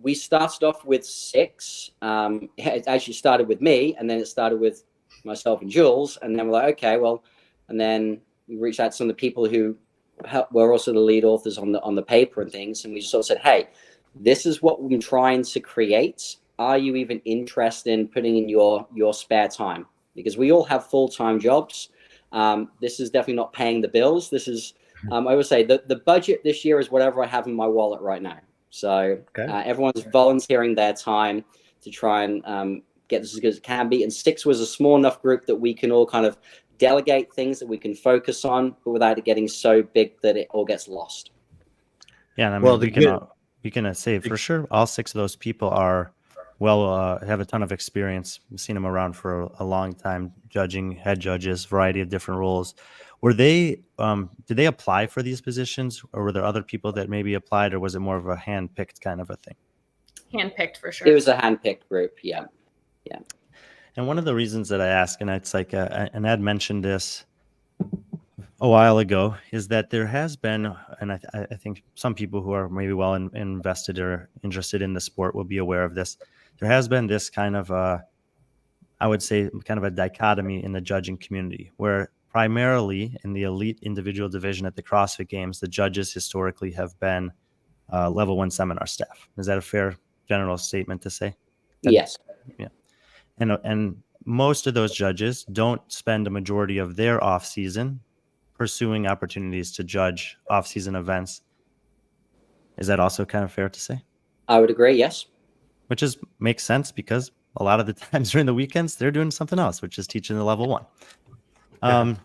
We started off with 6. It actually started with me, and then it started with myself and Jules, and then we're like, okay, well, and then we reached out to some of the people who were also the lead authors on the paper and things, and we just sort of said, hey, this is what I'm trying to create. Are you even interested in putting in your spare time? because we all have full-time jobs. This is definitely not paying the bills. This is, I would say the budget this year is whatever I have in my wallet right now. So everyone's volunteering their time to try and get this as good as it can be. And 6 was a small enough group that we can all kind of delegate things that we can focus on, but without it getting so big that it all gets lost. Yeah, and I mean, we can say for sure all 6 of those people are have a ton of experience. We've seen them around for a long time, judging, head judges, variety of different roles. Were they did they apply for these positions, or were there other people that maybe applied, or was it more of a hand-picked kind of a thing? Hand-picked for sure. It was a hand-picked group, yeah. And one of the reasons that I ask, and it's like, and Ed mentioned this a while ago, is that there has been, and I think some people who are maybe well invested or interested in the sport will be aware of this. There has been this kind of, I would say, kind of a dichotomy in the judging community, where primarily in the elite individual division at the CrossFit Games, the judges historically have been level 1 seminar staff. Is that a fair general statement to say? Yes. Yeah. And most of those judges don't spend a majority of their off season pursuing opportunities to judge off season events. Is that also kind of fair to say? I would agree, yes. Which makes sense, because a lot of the times during the weekends, they're doing something else, which is teaching the level 1.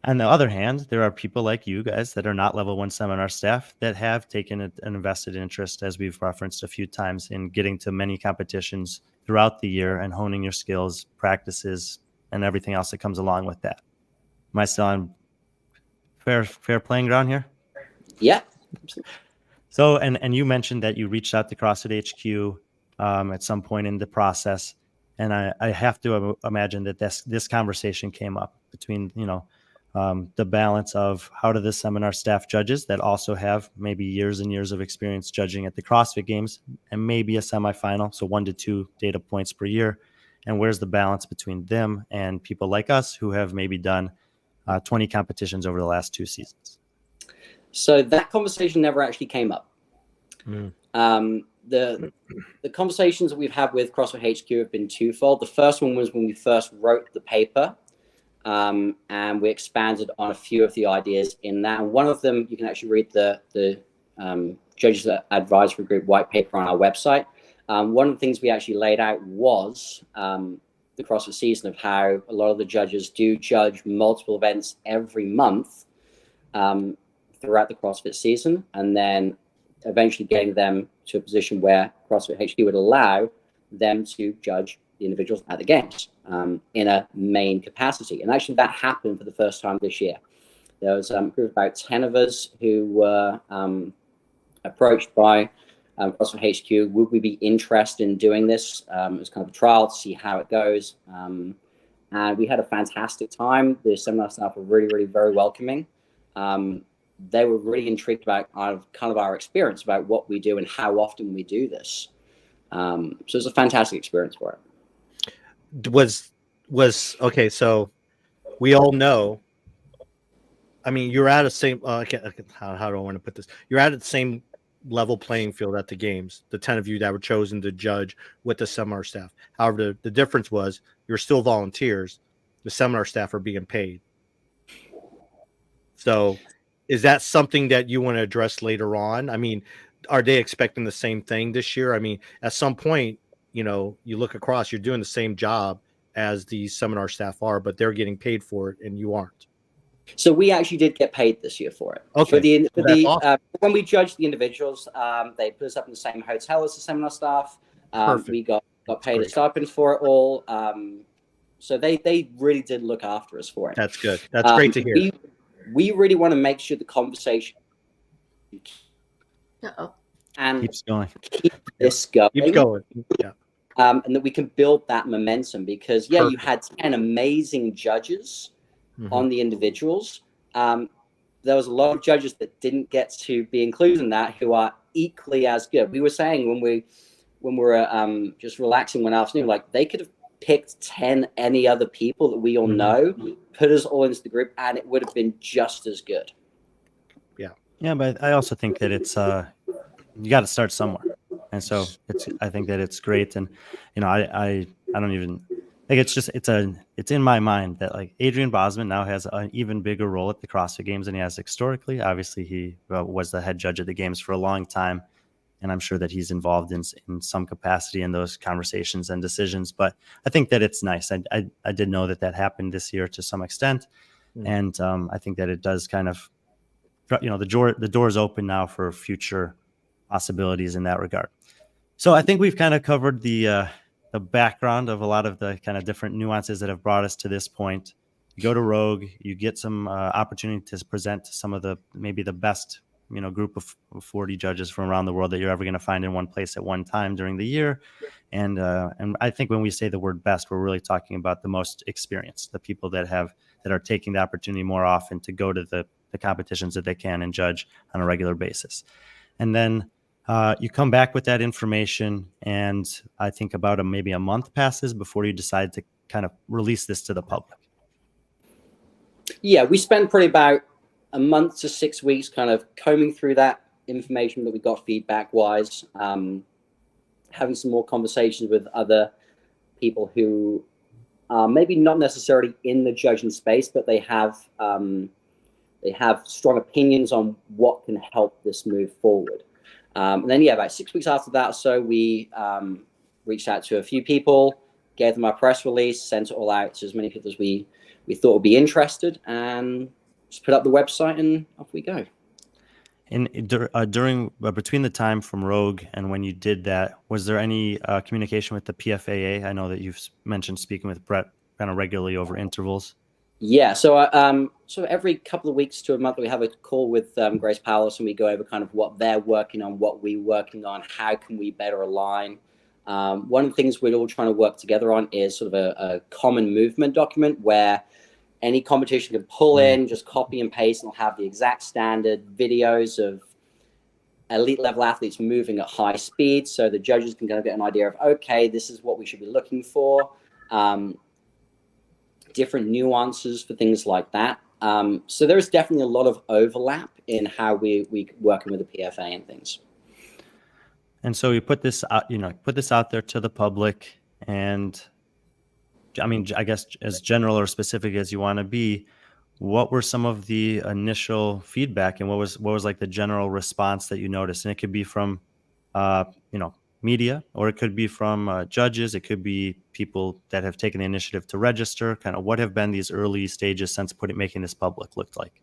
On the other hand, there are people like you guys that are not level 1 seminar staff that have taken an invested interest, as we've referenced a few times, in getting to many competitions throughout the year and honing your skills, practices, and everything else that comes along with that. Am I still on fair playing ground here? Yeah. So, and you mentioned that you reached out to CrossFit HQ at some point in the process, and I have to imagine that this conversation came up between, the balance of how do the seminar staff judges that also have maybe years and years of experience judging at the CrossFit Games and maybe a semifinal, so 1 to 2 data points per year, and where's the balance between them and people like us who have maybe done 20 competitions over the last 2 seasons? So that conversation never actually came up. The conversations that we've had with CrossFit HQ have been twofold. The first one was when we first wrote the paper, and we expanded on a few of the ideas in that. And one of them, you can actually read the Judges Advisory Group white paper on our website. One of the things we actually laid out was the CrossFit season, of how a lot of the judges do judge multiple events every month throughout the CrossFit season, and then eventually getting them to a position where CrossFit HQ would allow them to judge the individuals at the games in a main capacity. And actually that happened for the first time this year. There was a group of about 10 of us who were approached by CrossFit HQ. Would we be interested in doing this? It was kind of a trial to see how it goes. And we had a fantastic time. The seminar staff were really, really very welcoming. They were really intrigued about our experience, about what we do and how often we do this. So it was a fantastic experience for it. Was okay. So we all know. I mean, you're at a same. How do I want to put this? You're at the same level playing field at the games. The 10 of you that were chosen to judge with the seminar staff. However, the difference was you're still volunteers. The seminar staff are being paid. So, is that something that you want to address later on? I mean, are they expecting the same thing this year? I mean, at some point, you look across, you're doing the same job as the seminar staff are, but they're getting paid for it and you aren't. So we actually did get paid this year for it. Okay. Awesome. When we judged the individuals, they put us up in the same hotel as the seminar staff. We got paid a stipend for it all. So they really did look after us for it. That's good. That's great to hear. We really want to make sure the conversation and keeps going. Keep this going. Keep going. Yeah. And that we can build that momentum, because you had 10 amazing judges on the individuals. There was a lot of judges that didn't get to be included in that, who are equally as good. We were saying when we were just relaxing one afternoon, like they could have picked 10 any other people that we all know, put us all into the group, and it would have been just as good. Yeah, but I also think that it's you got to start somewhere, and so I think that it's great. And I don't even like it's in my mind that like Adrian Bosman now has an even bigger role at the CrossFit Games than he has historically. Obviously, he was the head judge at the games for a long time, and I'm sure that he's involved in some capacity in those conversations and decisions. But I think that it's nice. I did know that happened this year to some extent, and I think that it does kind of, the door is open now for future possibilities in that regard. So I think we've kind of covered the background of a lot of the kind of different nuances that have brought us to this point. You go to Rogue, you get some opportunity to present to some of maybe the best, group of 40 judges from around the world that you're ever going to find in one place at one time during the year. And I think when we say the word best, we're really talking about the most experienced, the people that are taking the opportunity more often to go to the competitions that they can and judge on a regular basis. And then you come back with that information, and I think about maybe a month passes before you decide to kind of release this to the public. Yeah, we spent probably about a month to 6 weeks kind of combing through that information that we got feedback-wise, having some more conversations with other people who are maybe not necessarily in the judging space, but they have strong opinions on what can help this move forward. And then, about 6 weeks after that, so we reached out to a few people, gave them our press release, sent it all out to as many people as we thought would be interested, and just put up the website, and off we go. And between the time from Rogue and when you did that, was there any communication with the PFAA? I know that you've mentioned speaking with Brett kind of regularly over intervals. Yeah, so every couple of weeks to a month, we have a call with Grace Powell, and we go over kind of what they're working on, what we're working on, how can we better align. One of the things we're all trying to work together on is sort of a common movement document where any competition can pull in, just copy and paste, and it'll have the exact standard videos of elite level athletes moving at high speed, so the judges can kind of get an idea of, okay, this is what we should be looking for. Different nuances for things like that. So there's definitely a lot of overlap in how we working with the PFA and things. And so you put this out there to the public, and I mean, I guess as general or specific as you want to be, what were some of the initial feedback, and what was like the general response that you noticed? And it could be from, media, or it could be from judges. It could be people that have taken the initiative to register. Kind of what have been these early stages since making this public looked like?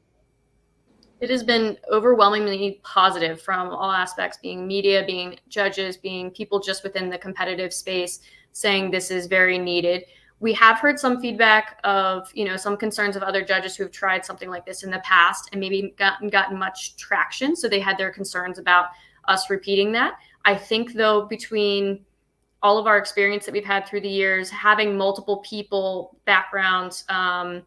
It has been overwhelmingly positive from all aspects, being media, being judges, being people just within the competitive space saying this is very needed. We have heard some feedback of, some concerns of other judges who have tried something like this in the past and maybe gotten much traction. So they had their concerns about us repeating that. I think, though, between all of our experience that we've had through the years, having multiple people, backgrounds, and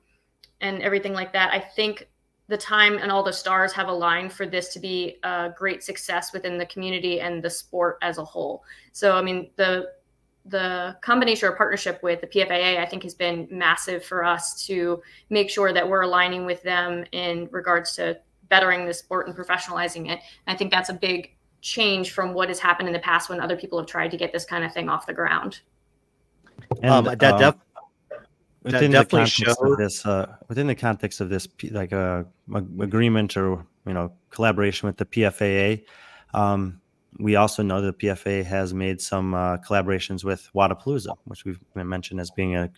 everything like that, I think the time and all the stars have aligned for this to be a great success within the community and the sport as a whole. So, I mean, the combination or partnership with the PFAA, I think, has been massive for us to make sure that we're aligning with them in regards to bettering the sport and professionalizing it. And I think that's a big change from what has happened in the past when other people have tried to get this kind of thing off the ground. And within the context of this, like agreement or collaboration with the PFAA, we also know that the PFAA has made some collaborations with Wodapalooza, which we've mentioned as being a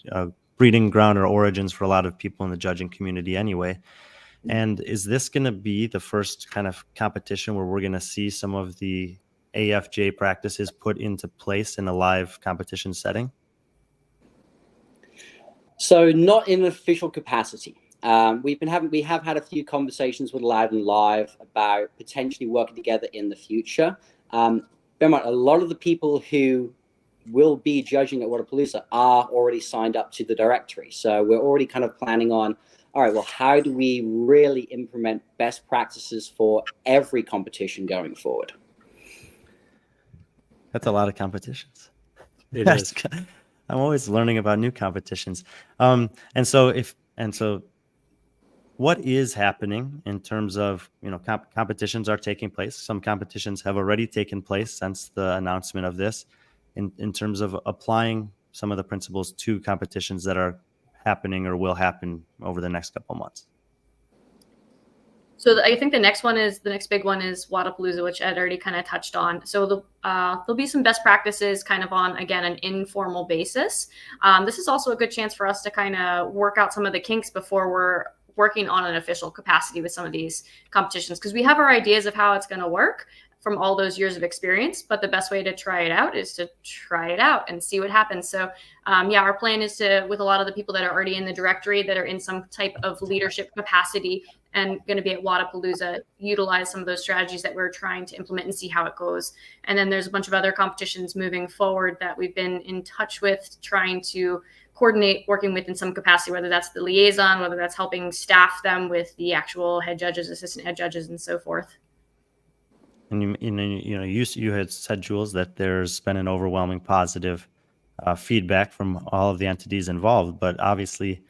breeding ground or origins for a lot of people in the judging community anyway. And is this going to be the first kind of competition where we're going to see some of the AFJ practices put into place in a live competition setting? So not in an official capacity. We have had a few conversations with Loud and Live about potentially working together in the future. Bear in mind, a lot of the people who will be judging at Wodapalooza are already signed up to the directory. So we're already kind of planning on, all right, well, how do we really implement best practices for every competition going forward? That's a lot of competitions. It is. I'm always learning about new competitions. And so what is happening in terms of, competitions are taking place. Some competitions have already taken place since the announcement of this in terms of applying some of the principles to competitions that are happening or will happen over the next couple of months? So I think the next big one is Wodapalooza, which Ed already kind of touched on. So there'll be some best practices kind of on, again, an informal basis. This is also a good chance for us to kind of work out some of the kinks before we're working on an official capacity with some of these competitions, because we have our ideas of how it's going to work from all those years of experience, but the best way to try it out is to try it out and see what happens. So our plan is to, with a lot of the people that are already in the directory that are in some type of leadership capacity and going to be at Wodapalooza, utilize some of those strategies that we're trying to implement and see how it goes. And then there's a bunch of other competitions moving forward that we've been in touch with, trying to coordinate, working with in some capacity, whether that's the liaison, whether that's helping staff them with the actual head judges, assistant head judges, and so forth. And you had said, Jules, that there's been an overwhelming positive feedback from all of the entities involved, but obviously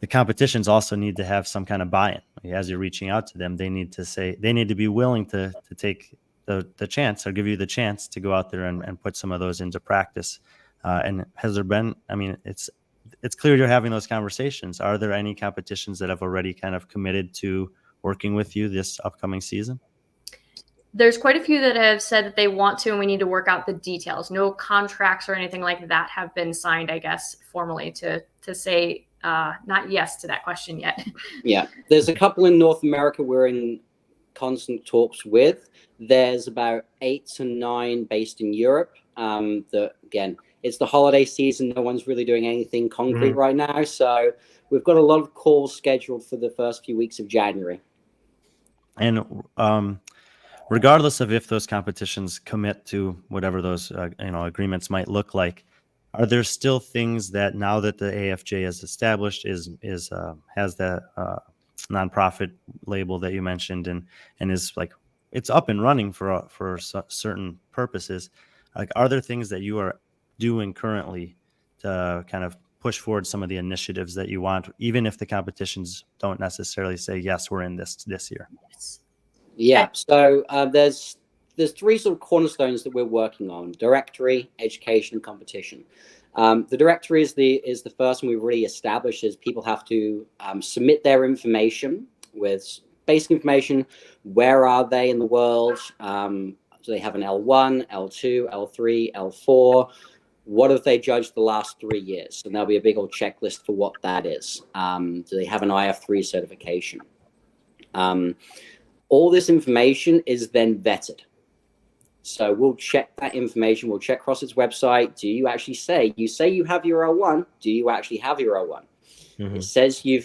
the competitions also need to have some kind of buy-in. As you're reaching out to them, they need to be willing to take the chance, or give you the chance to go out there and put some of those into practice. And has there been, it's clear you're having those conversations. Are there any competitions that have already kind of committed to working with you this upcoming season? There's quite a few that have said that they want to, and we need to work out the details. No contracts or anything like that have been signed, I guess, formally to say not yes to that question yet. Yeah, there's a couple in North America we're in constant talks with. There's about 8 to 9 based in Europe. Again, it's the holiday season. No one's really doing anything concrete right now. So we've got a lot of calls scheduled for the first few weeks of January. And regardless of if those competitions commit to whatever those agreements might look like, are there still things that, now that the AFJ is established, has that nonprofit label that you mentioned, and is like, it's up and running for certain purposes? Like, are there things that you are doing currently to kind of push forward some of the initiatives that you want, even if the competitions don't necessarily say, yes, we're in this year? Yeah, so there's 3 sort of cornerstones that we're working on: directory, education, and competition. The directory is the first one we've really established. Is people have to submit their information with basic information. Where are they in the world? Do they have an L1, L2, L3, L4? What have they judged the last 3 years? And there'll be a big old checklist for what that is. Do they have an IF3 certification? All this information is then vetted. So we'll check that information. We'll check CrossFit's website. Do you actually say you have your L1? Do you actually have your L1? Mm-hmm. It says you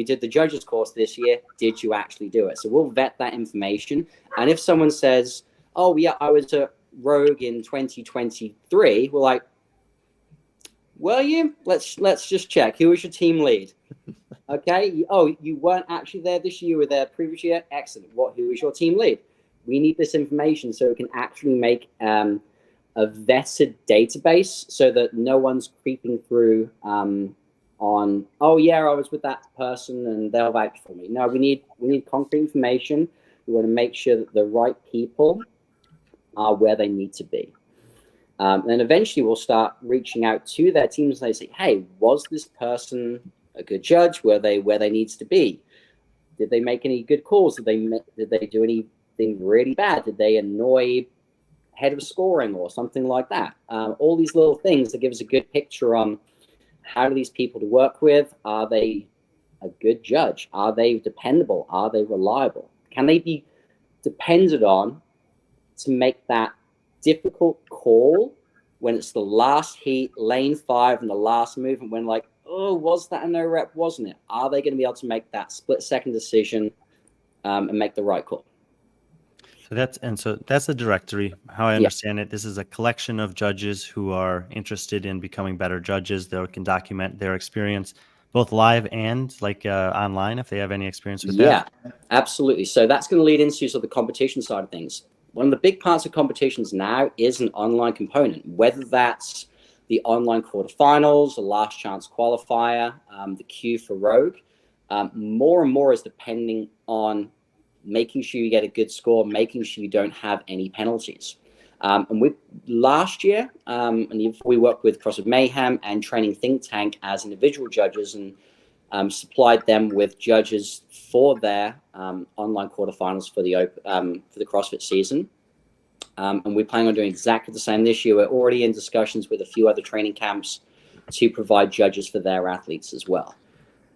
did the judges course this year. Did you actually do it? So we'll vet that information. And if someone says, "Oh yeah, I was at Rogue in 2023," we're like, "Were you? Let's just check. Who was your team lead?" Okay. Oh, you weren't actually there this year. You were there previous year. Excellent. Who was your team lead? We need this information so we can actually make a vetted database, so that no one's creeping through on, "Oh yeah, I was with that person and they'll vouch for me." No, we need concrete information. We want to make sure that the right people are where they need to be. Then eventually we'll start reaching out to their teams and they say, "Hey, was this person a good judge? Were they where they needs to be? Did they make any good calls? Did they do anything really bad? Did they annoy head of scoring or something like that?" All these little things that give us a good picture on how do these people to work with. Are they a good judge? Are they dependable? Are they reliable? Can they be depended on to make that difficult call when it's the last heat, lane 5, and the last movement, when like, "Oh, was that a no rep? Wasn't it?" Are they going to be able to make that split-second decision and make the right call? So that's the directory. How I understand it, this is a collection of judges who are interested in becoming better judges. They can document their experience, both live and like online, if they have any experience with that. Yeah, absolutely. So that's going to lead into sort of the competition side of things. One of the big parts of competitions now is an online component, whether that's the online quarterfinals, the last chance qualifier, the queue for Rogue. More and more is depending on making sure you get a good score, making sure you don't have any penalties. And last year, we worked with CrossFit Mayhem and Training Think Tank as individual judges, and supplied them with judges for their online quarterfinals for the CrossFit season. And we're planning on doing exactly the same this year. We're already in discussions with a few other training camps to provide judges for their athletes as well.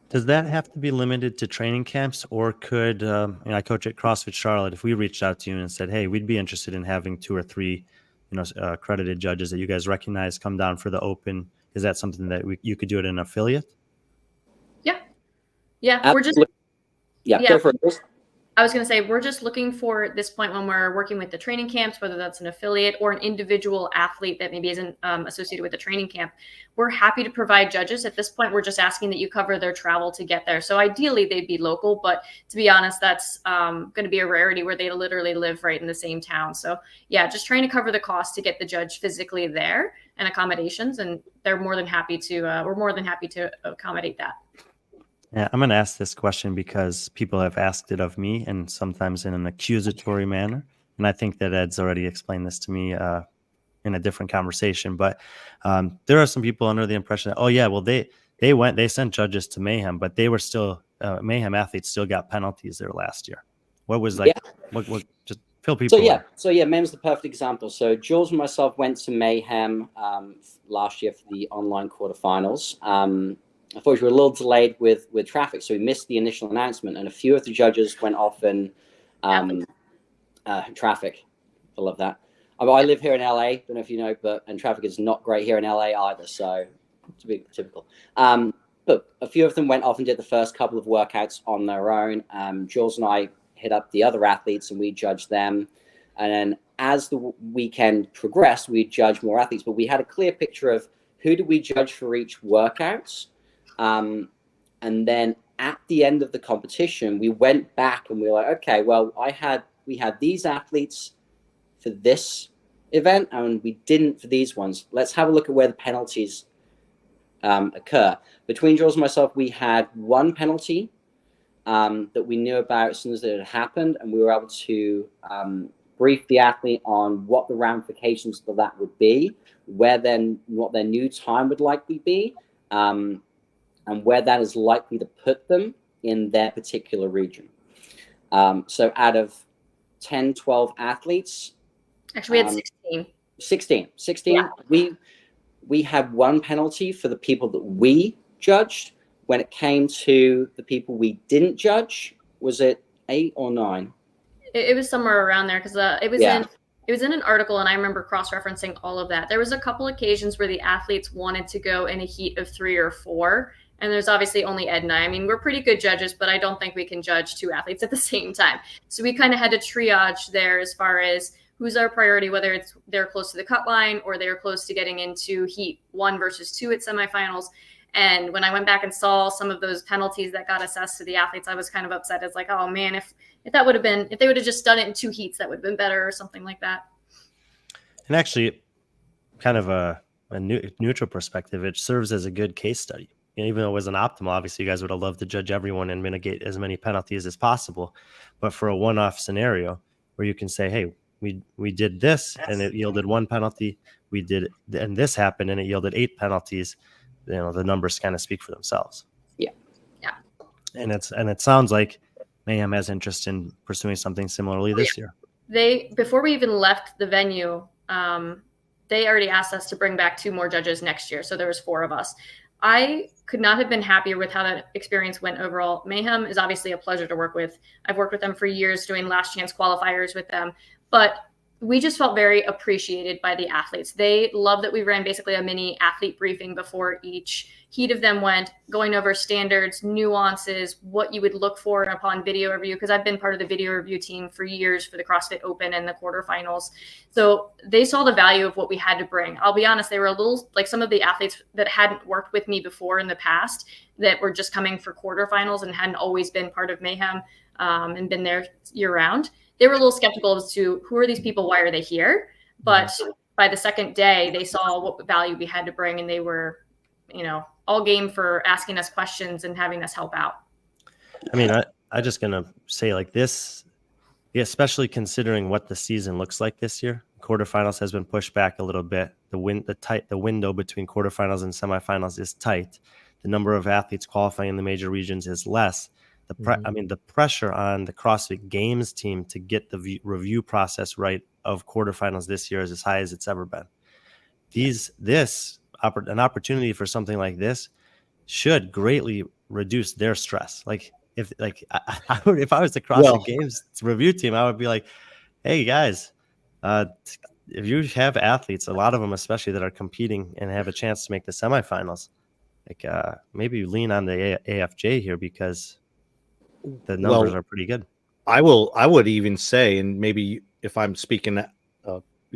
Does that have to be limited to training camps, or could I coach at CrossFit Charlotte? If we reached out to you and said, "Hey, we'd be interested in having 2 or 3, accredited judges that you guys recognize come down for the Open," is that something that you could do at an affiliate? Yeah, Absolutely. Go for it. I was going to say, we're just looking for at this point when we're working with the training camps, whether that's an affiliate or an individual athlete that maybe isn't associated with a training camp, we're happy to provide judges. At this point, we're just asking that you cover their travel to get there. So ideally, they'd be local, but to be honest, that's going to be a rarity where they literally live right in the same town. So yeah, just trying to cover the cost to get the judge physically there and accommodations, and they're more than happy to. We're more than happy to accommodate that. Yeah, I'm going to ask this question because people have asked it of me, and sometimes in an accusatory manner. And I think that Ed's already explained this to me in a different conversation. But there are some people under the impression that, oh yeah, well they sent judges to Mayhem, but they were still Mayhem athletes still got penalties there last year. What was like? Yeah. What just fill people? So Mayhem's the perfect example. So Jules and myself went to Mayhem last year for the online quarterfinals. Unfortunately, we were a little delayed with traffic, so we missed the initial announcement, and a few of the judges went off in traffic. I love that. I live here in LA, don't know if you know, and traffic is not great here in LA either, so it's a bit typical. But a few of them went off and did the first couple of workouts on their own. Jules and I hit up the other athletes and we judged them. And then as the weekend progressed, we judged more athletes, but we had a clear picture of who do we judge for each workout. And then at the end of the competition, we went back and we were like, okay, well, we had these athletes for this event and we didn't for these ones. Let's have a look at where the penalties occur. Between Jules and myself, we had one penalty that we knew about as soon as it had happened, and we were able to brief the athlete on what the ramifications of that would be, what their new time would likely be, and where that is likely to put them in their particular region. So out of 10, 12 athletes. Actually, we had 16. Yeah. We had one penalty for the people that we judged. When it came to the people we didn't judge, was it 8 or 9? It was somewhere around there because it was in an article, and I remember cross-referencing all of that. There was a couple occasions where the athletes wanted to go in a heat of 3 or 4. And there's obviously only Ed and I. I mean, we're pretty good judges, but I don't think we can judge 2 athletes at the same time. So we kind of had to triage there as far as who's our priority, whether it's they're close to the cut line or they're close to getting into heat 1 versus 2 at semifinals. And when I went back and saw some of those penalties that got assessed to the athletes, I was kind of upset. It's like, oh man, if they would have just done it in 2 heats, that would have been better or something like that. And actually, kind of a neutral perspective, it serves as a good case study. Even though it wasn't optimal, obviously you guys would have loved to judge everyone and mitigate as many penalties as possible. But for a one-off scenario where you can say, hey, we did this and it yielded 1 penalty, and this happened and it yielded 8 penalties, the numbers kind of speak for themselves. Yeah. And it sounds like Mayhem has interest in pursuing something similarly this year. Before we even left the venue, they already asked us to bring back 2 more judges next year. So there was 4 of us. I could not have been happier with how that experience went overall. Mayhem is obviously a pleasure to work with. I've worked with them for years doing last chance qualifiers with them, but we just felt very appreciated by the athletes. They loved that we ran basically a mini athlete briefing before each heat of them went, going over standards, nuances, what you would look for upon video review, because I've been part of the video review team for years for the CrossFit Open and the quarterfinals. So they saw the value of what we had to bring. I'll be honest, they were a little like some of the athletes that hadn't worked with me before in the past that were just coming for quarterfinals and hadn't always been part of Mayhem and been there year round. They were a little skeptical as to who are these people, why are they here? But by the second day, they saw what value we had to bring, and they were, all game for asking us questions and having us help out. I mean, I just gonna say like this, especially considering what the season looks like this year. quarterfinals has been pushed back a little bit. The window between quarterfinals and semifinals is tight. The number of athletes qualifying in the major regions is less. The pressure on the CrossFit Games team to get the review process right of quarterfinals this year is as high as it's ever been. An opportunity for something like this should greatly reduce their stress. If I was the CrossFit Games review team, I would be like, hey guys, if you have athletes, a lot of them especially that are competing and have a chance to make the semifinals, maybe you lean on the AFJ here because the numbers are pretty good. I would even say, and maybe if I'm speaking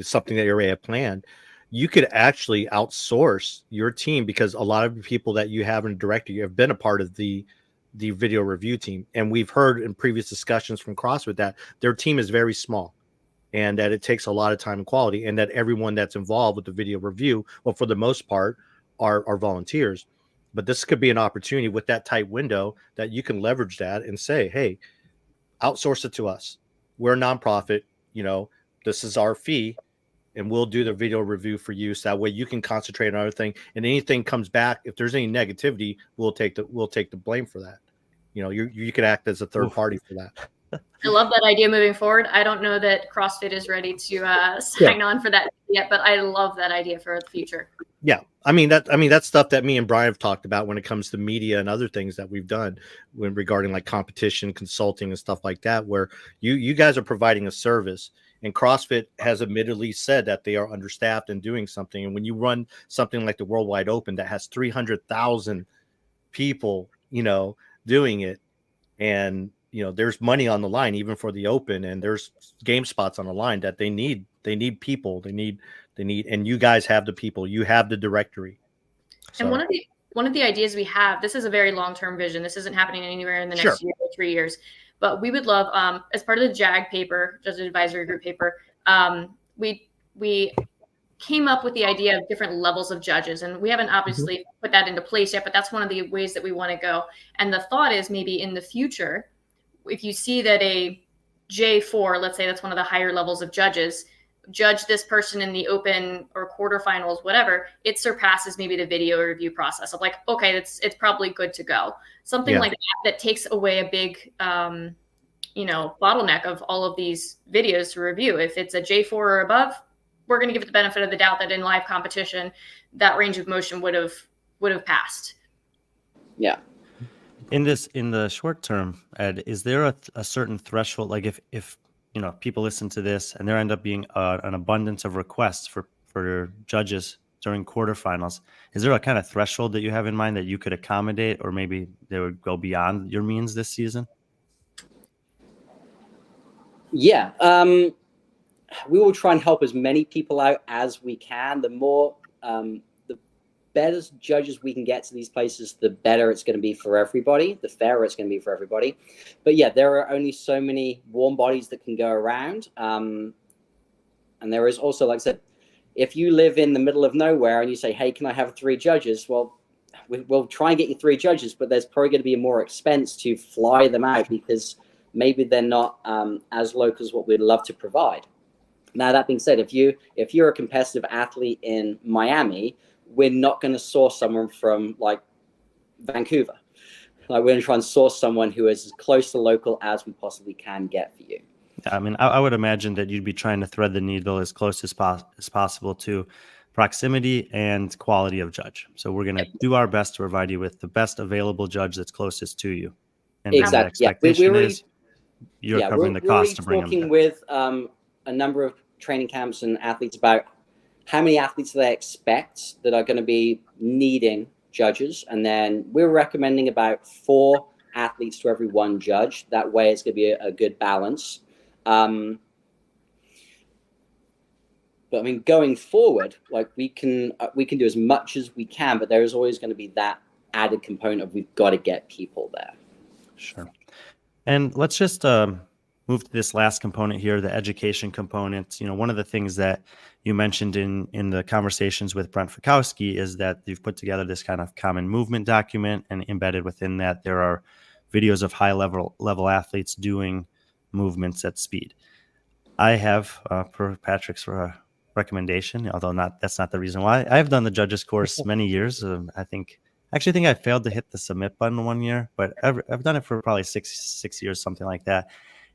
something that you already have planned, you could actually outsource your team, because a lot of the people that you have in directory have been a part of the video review team. And we've heard in previous discussions from CrossFit that their team is very small and that it takes a lot of time and quality, and that everyone that's involved with the video review, well, for the most part, are volunteers. But this could be an opportunity with that tight window that you can leverage that and say, hey, outsource it to us. We're a nonprofit, this is our fee, and we'll do the video review for you. So that way you can concentrate on other thing. And anything comes back, if there's any negativity, we'll take the blame for that. You could act as a third party for that. I love that idea moving forward. I don't know that CrossFit is ready to sign on for that yet, but I love that idea for the future. Yeah. That's stuff that me and Brian have talked about when it comes to media and other things that we've done regarding like competition, consulting and stuff like that, where you guys are providing a service. And CrossFit has admittedly said that they are understaffed and doing something. And when you run something like the Worldwide Open that has 300,000 people, doing it, and there's money on the line even for the Open, and there's game spots on the line that they need people. They need, and you guys have the people. You have the directory. So. And one of the ideas we have, this is a very long-term vision. This isn't happening anywhere in the next year or 3 years. But we would love, as part of the JAG paper, Judge Advisory Group paper, we came up with the idea of different levels of judges. And we haven't obviously put that into place yet, but that's one of the ways that we want to go. And the thought is maybe in the future, if you see that a J4, let's say that's one of the higher levels of judges, judge this person in the Open or quarterfinals, whatever, it surpasses maybe the video review process of like, okay, it's probably good to go. Something like that takes away a big, bottleneck of all of these videos to review. If it's a J4 or above, we're going to give it the benefit of the doubt that in live competition, that range of motion would have passed. Yeah. In the short term, Ed, is there a certain threshold? Like if people listen to this and there end up being an abundance of requests for judges during quarterfinals, is there a kind of threshold that you have in mind that you could accommodate, or maybe they would go beyond your means this season? Yeah. We will try and help as many people out as we can. The more, the better judges we can get to these places, the better it's going to be for everybody, the fairer it's going to be for everybody. But yeah, there are only so many warm bodies that can go around. And there is also, like I said, if you live in the middle of nowhere and you say, hey, can I have 3 judges? Well, we'll try and get you 3 judges, but there's probably going to be more expense to fly them out because maybe they're not as local as what we'd love to provide. Now, that being said, if you're a competitive athlete in Miami, we're not going to source someone from like Vancouver. Like, we're going to try and source someone who is as close to local as we possibly can get for you. I mean, I would imagine that you'd be trying to thread the needle as close as possible to proximity and quality of judge. So we're going to do our best to provide you with the best available judge that's closest to you. And exactly. The expectation is you're covering the cost to bring them there. We're talking with a number of training camps and athletes about how many athletes they expect that are going to be needing judges. And then we're recommending about 4 athletes to every 1 judge. That way it's going to be a good balance. But I mean, going forward, like we can do as much as we can, but there is always going to be that added component of we've got to get people there. Sure. And let's just move to this last component here, the education component. One of the things that you mentioned in the conversations with Brent Fikowski is that you've put together this kind of common movement document, and embedded within that there are videos of high level athletes doing movements at speed. I have, per Patrick's recommendation, although that's not the reason why. I've done the judges course many years. I think I failed to hit the submit button one year, but I've done it for probably six years, something like that.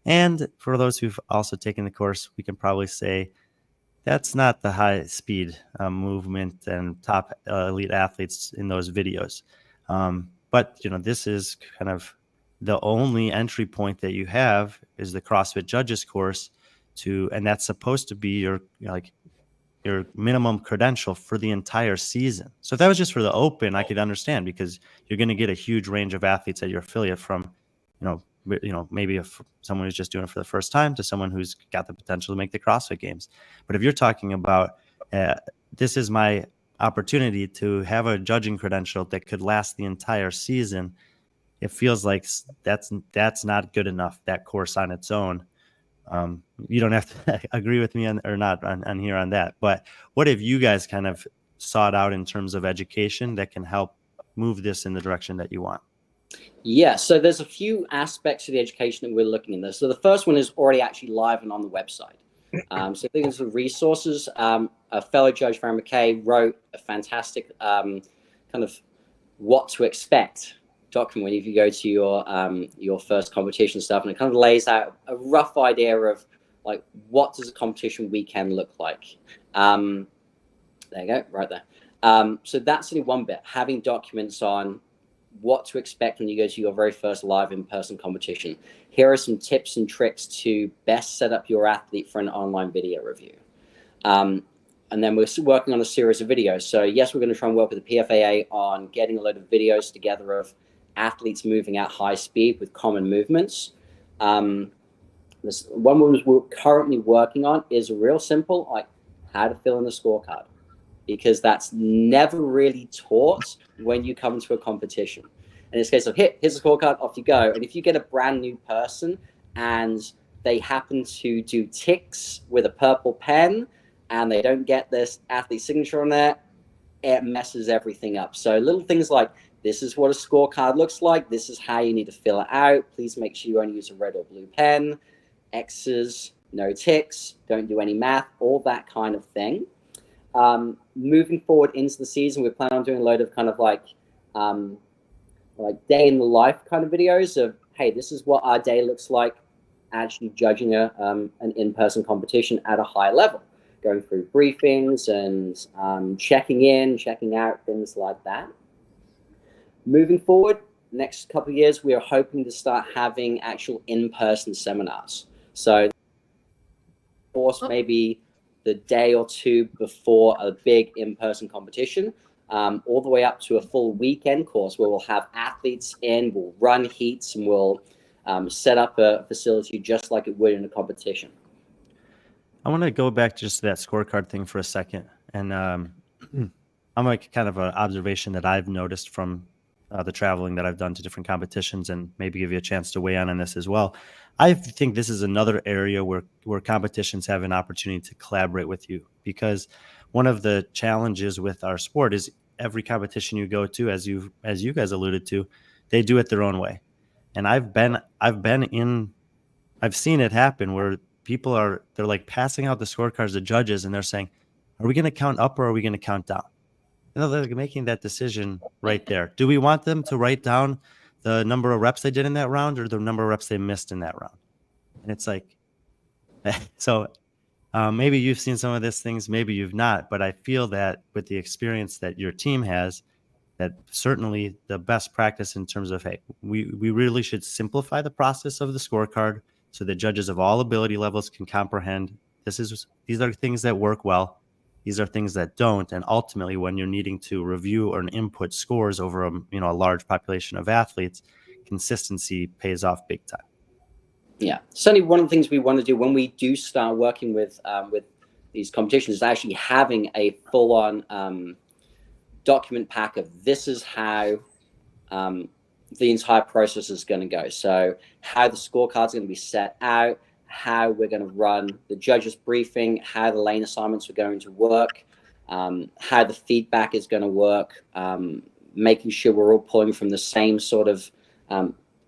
And for those who've also taken the course, we can probably say that's not the high speed movement and top elite athletes in those videos. But this is kind of the only entry point that you have is the CrossFit judges course and that's supposed to be your minimum credential for the entire season. So if that was just for the open, I could understand, because you're going to get a huge range of athletes at your affiliate, from maybe someone who's just doing it for the first time to someone who's got the potential to make the CrossFit Games. But if you're talking about this is my opportunity to have a judging credential that could last the entire season, it feels like that's not good enough, that course on its own. You don't have to agree with me on here on that, but what have you guys kind of sought out in terms of education that can help move this in the direction that you want? Yeah, so there's a few aspects of the education that we're looking at. So the first one is already actually live and on the website. So I think there's the resources. A fellow judge, Farron McKay, wrote a fantastic kind of what to expect document if you go to your first competition stuff, and it kind of lays out a rough idea of like what does a competition weekend look like. There you go, right there. So that's only one bit, having documents on what to expect when you go to your very first live in-person competition. Here are some tips and tricks to best set up your athlete for an online video review. And then we're working on a series of videos. So yes, we're going to try and work with the PFAA on getting a load of videos together of athletes moving at high speed with common movements. This one we're currently working on is real simple, like how to fill in a scorecard, because that's never really taught when you come to a competition. And it's a case of here's a scorecard, off you go. And if you get a brand new person and they happen to do ticks with a purple pen and they don't get this athlete signature on there, it messes everything up. So little things like, this is what a scorecard looks like. This is how you need to fill it out. Please make sure you only use a red or blue pen. X's, no ticks, don't do any math, all that kind of thing. Moving forward into the season, we plan on doing a load of kind of like day in the life kind of videos of, hey, this is what our day looks like actually judging an in-person competition at a high level, going through briefings and checking in, checking out, things like that. Moving forward, next couple of years, we are hoping to start having actual in-person seminars. So, of course, maybe the day or two before a big in-person competition, all the way up to a full weekend course where we'll have athletes in, we'll run heats, and we'll set up a facility just like it would in a competition. I want to go back just to that scorecard thing for a second. And I'm like kind of an observation that I've noticed from the traveling that I've done to different competitions, and maybe give you a chance to weigh in on this as well. I think this is another area where competitions have an opportunity to collaborate with you, because one of the challenges with our sport is every competition you go to, as you guys alluded to, they do it their own way. And I've seen it happen where they're like passing out the scorecards to judges, and they're saying, are we going to count up or are we going to count down? They're making that decision right there. Do we want them to write down the number of reps they did in that round or the number of reps they missed in that round? And it's like, so maybe you've seen some of these things, maybe you've not, but I feel that with the experience that your team has, that certainly the best practice in terms of, hey, we really should simplify the process of the scorecard so that judges of all ability levels can comprehend these are things that work well. These are things that don't. And ultimately, when you're needing to review or input scores over a large population of athletes, consistency pays off big time. Yeah, certainly one of the things we want to do when we do start working with these competitions is actually having a full-on document pack of this is how the entire process is going to go. So how the scorecards are going to be set out, how we're going to run the judges briefing, how the lane assignments are going to work, how the feedback is going to work, making sure we're all pulling from the same sort of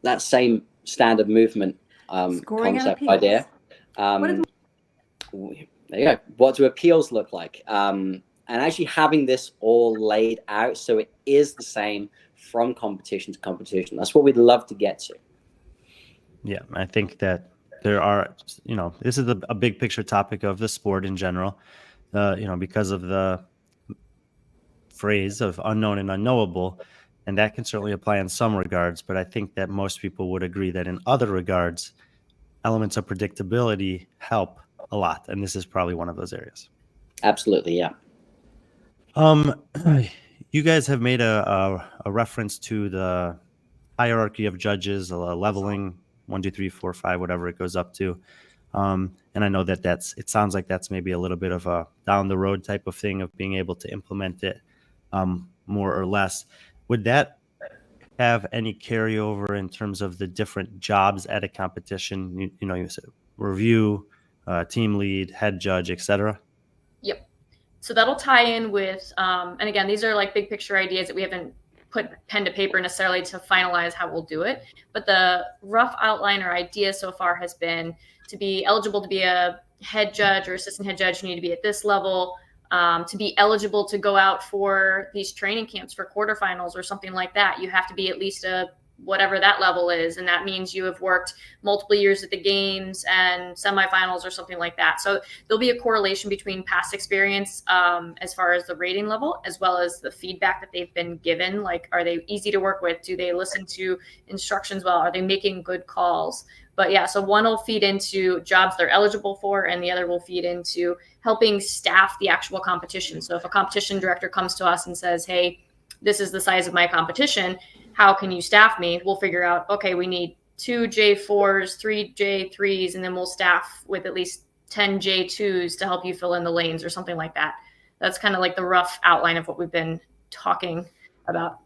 that same standard movement concept idea. there you go. What do appeals look like? And actually having this all laid out so it is the same from competition to competition. That's what we'd love to get to. Yeah, I think that there are, this is a big picture topic of the sport in general, because of the phrase of unknown and unknowable, and that can certainly apply in some regards, but I think that most people would agree that in other regards, elements of predictability help a lot, and this is probably one of those areas. Absolutely, yeah. You guys have made a reference to the hierarchy of judges, leveling 1, 2, 3, 4, 5, whatever it goes up to. And I know that it sounds like that's maybe a little bit of a down the road type of thing of being able to implement it more or less. Would that have any carryover in terms of the different jobs at a competition? You said review, team lead, head judge, etc. Yep. So that'll tie in with, and again, these are like big picture ideas that we haven't put pen to paper necessarily to finalize how we'll do it. But the rough outline or idea so far has been to be eligible to be a head judge or assistant head judge, you need to be at this level. To be eligible to go out for these training camps for quarterfinals or something like that, you have to be at least a whatever that level is. And that means you have worked multiple years at the games and semifinals or something like that. So there'll be a correlation between past experience as far as the rating level, as well as the feedback that they've been given. Like, are they easy to work with? Do they listen to instructions well? Are they making good calls? But yeah, so one will feed into jobs they're eligible for, and the other will feed into helping staff the actual competition. So if a competition director comes to us and says, hey, this is the size of my competition, how can you staff me? We'll figure out, okay, we need 2 J4s, 3 J3s, and then we'll staff with at least 10 J2s to help you fill in the lanes or something like that. That's kind of like the rough outline of what we've been talking about.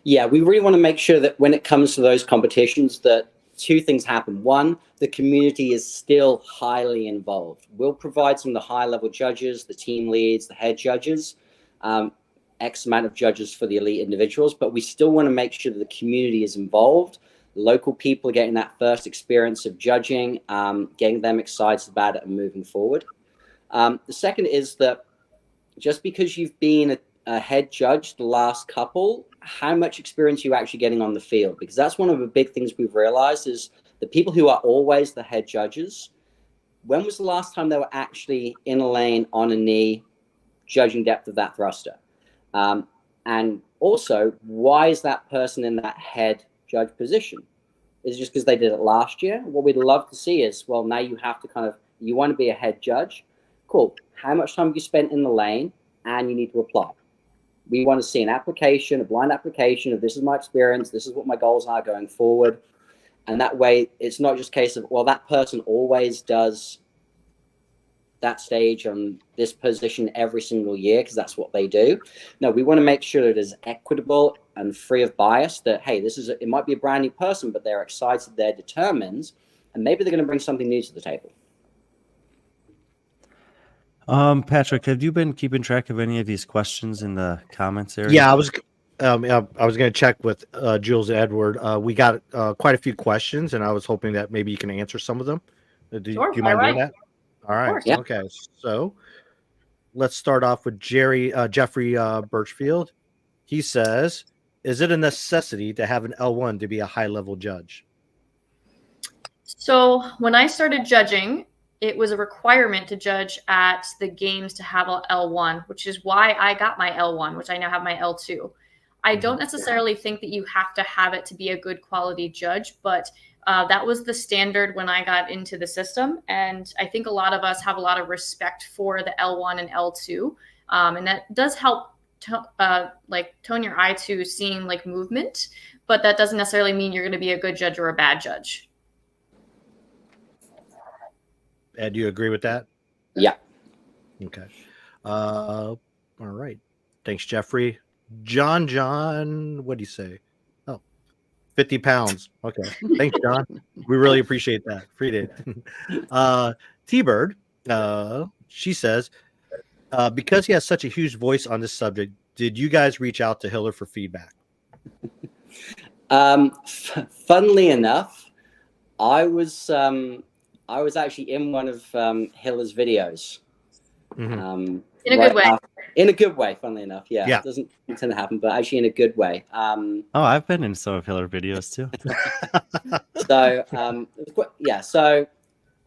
Yeah, we really want to make sure that when it comes to those competitions that 2 things happen. 1, the community is still highly involved. We'll provide some of the high-level judges, the team leads, the head judges, X amount of judges for the elite individuals, but we still want to make sure that the community is involved. Local people are getting that first experience of judging, getting them excited about it and moving forward. The second is that just because you've been a head judge the last couple, how much experience are you actually getting on the field? Because that's one of the big things we've realized is the people who are always the head judges, when was the last time they were actually in a lane on a knee judging depth of that thruster? And also, why is that person in that head judge position? Is it just because they did it last year? What we'd love to see is, well, now you have to you want to be a head judge. Cool. How much time have you spent in the lane? And you need to apply. We want to see an application, a blind application of this is my experience, this is what my goals are going forward. And that way, it's not just a case of, well, that person always does that stage on this position every single year because that's what they do. No, we want to make sure that it is equitable and free of bias, that, hey, it might be a brand new person, but they're excited, they're determined, and maybe they're going to bring something new to the table. Patrick, have you been keeping track of any of these questions in the comments area? Yeah, I was going to check with Jules and Edward. We got quite a few questions, and I was hoping that maybe you can answer some of them. Do you mind doing that? All right. Yeah. Okay. So let's start off with Jeffrey Birchfield. He says, is it a necessity to have an L1 to be a high-level judge? So when I started judging, it was a requirement to judge at the games to have a L1, which is why I got my L1, which I now have my L2. I don't necessarily think that you have to have it to be a good quality judge, but that was the standard when I got into the system. And I think a lot of us have a lot of respect for the L1 and L2. And that does help tone your eye to seeing like movement, but that doesn't necessarily mean you're going to be a good judge or a bad judge. Ed, do you agree with that? Yeah. Okay. All right. Thanks, Jeffrey. John, what do you say? Oh, 50 pounds. Okay. Thanks, John. We really appreciate that. Appreciate it. T-Bird, she says, because he has such a huge voice on this subject, did you guys reach out to Hiller for feedback? Funnily enough, I was I was actually in one of Hiller's videos. Mm-hmm. In a good way. In a good way, funnily enough. Yeah. Yeah. It doesn't tend to happen, but actually in a good way. Oh, I've been in some of Hiller videos too. So,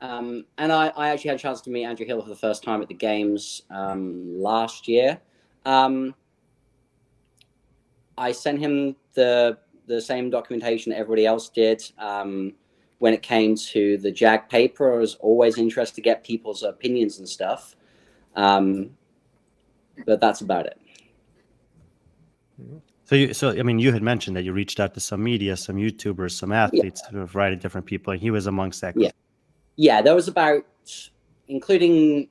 and I actually had a chance to meet Andrew Hiller for the first time at the games last year. I sent him the same documentation everybody else did. When it came to the JAG paper, I was always interested to get people's opinions and stuff. But that's about it. So I mean, you had mentioned that you reached out to some media, some YouTubers, some athletes, a variety of different people, and he was amongst that group. Yeah, there was about, including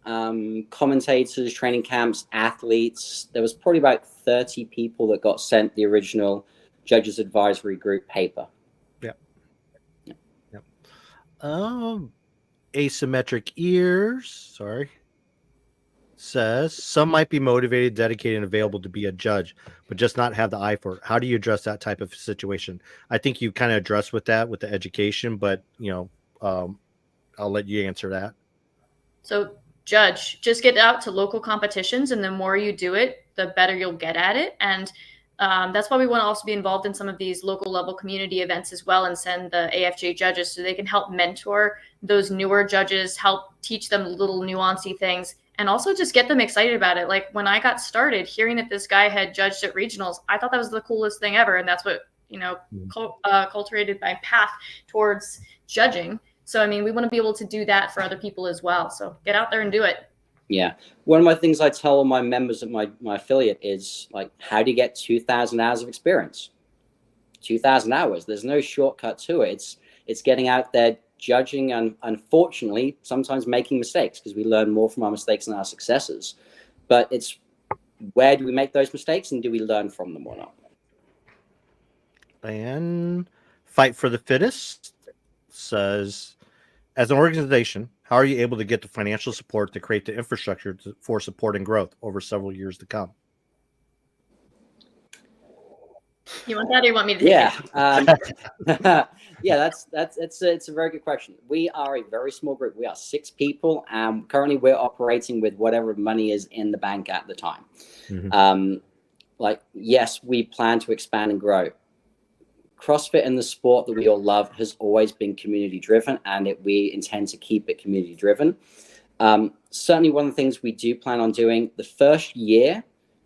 commentators, training camps, athletes, there was probably about 30 people that got sent the original Judges Advisory Group paper. Asymmetric ears, says some might be motivated, dedicated, and available to be a judge, but just not have the eye for it. How do you address that type of situation? I think you kind of addressed with that with the education, but I'll let you answer that. So judge, just get out to local competitions, and the more you do it, the better you'll get at it. And that's why we want to also be involved in some of these local level community events as well, and send the AFJ judges so they can help mentor those newer judges, help teach them little nuancy things, and also just get them excited about it. Like when I got started, hearing that this guy had judged at regionals, I thought that was the coolest thing ever. And that's what, cultivated my path towards judging. So, I mean, we want to be able to do that for other people as well. So get out there and do it. Yeah. One of my things I tell my members at my affiliate is, like, how do you get 2,000 hours of experience? 2,000 hours. There's no shortcut to it. It's getting out there, judging, and unfortunately sometimes making mistakes, because we learn more from our mistakes than our successes. But it's, where do we make those mistakes, and do we learn from them or not? And Fight for the Fittest says, as an organization, how are you able to get the financial support to create the infrastructure for support and growth over several years to come? You want that, or you want me to take it? Yeah, it's a very good question. We are a very small group. We are 6 people, and currently we're operating with whatever money is in the bank at the time. Mm-hmm. Yes, we plan to expand and grow. CrossFit and the sport that we all love has always been community driven, and we intend to keep it community driven. Certainly one of the things we do plan on doing the first year,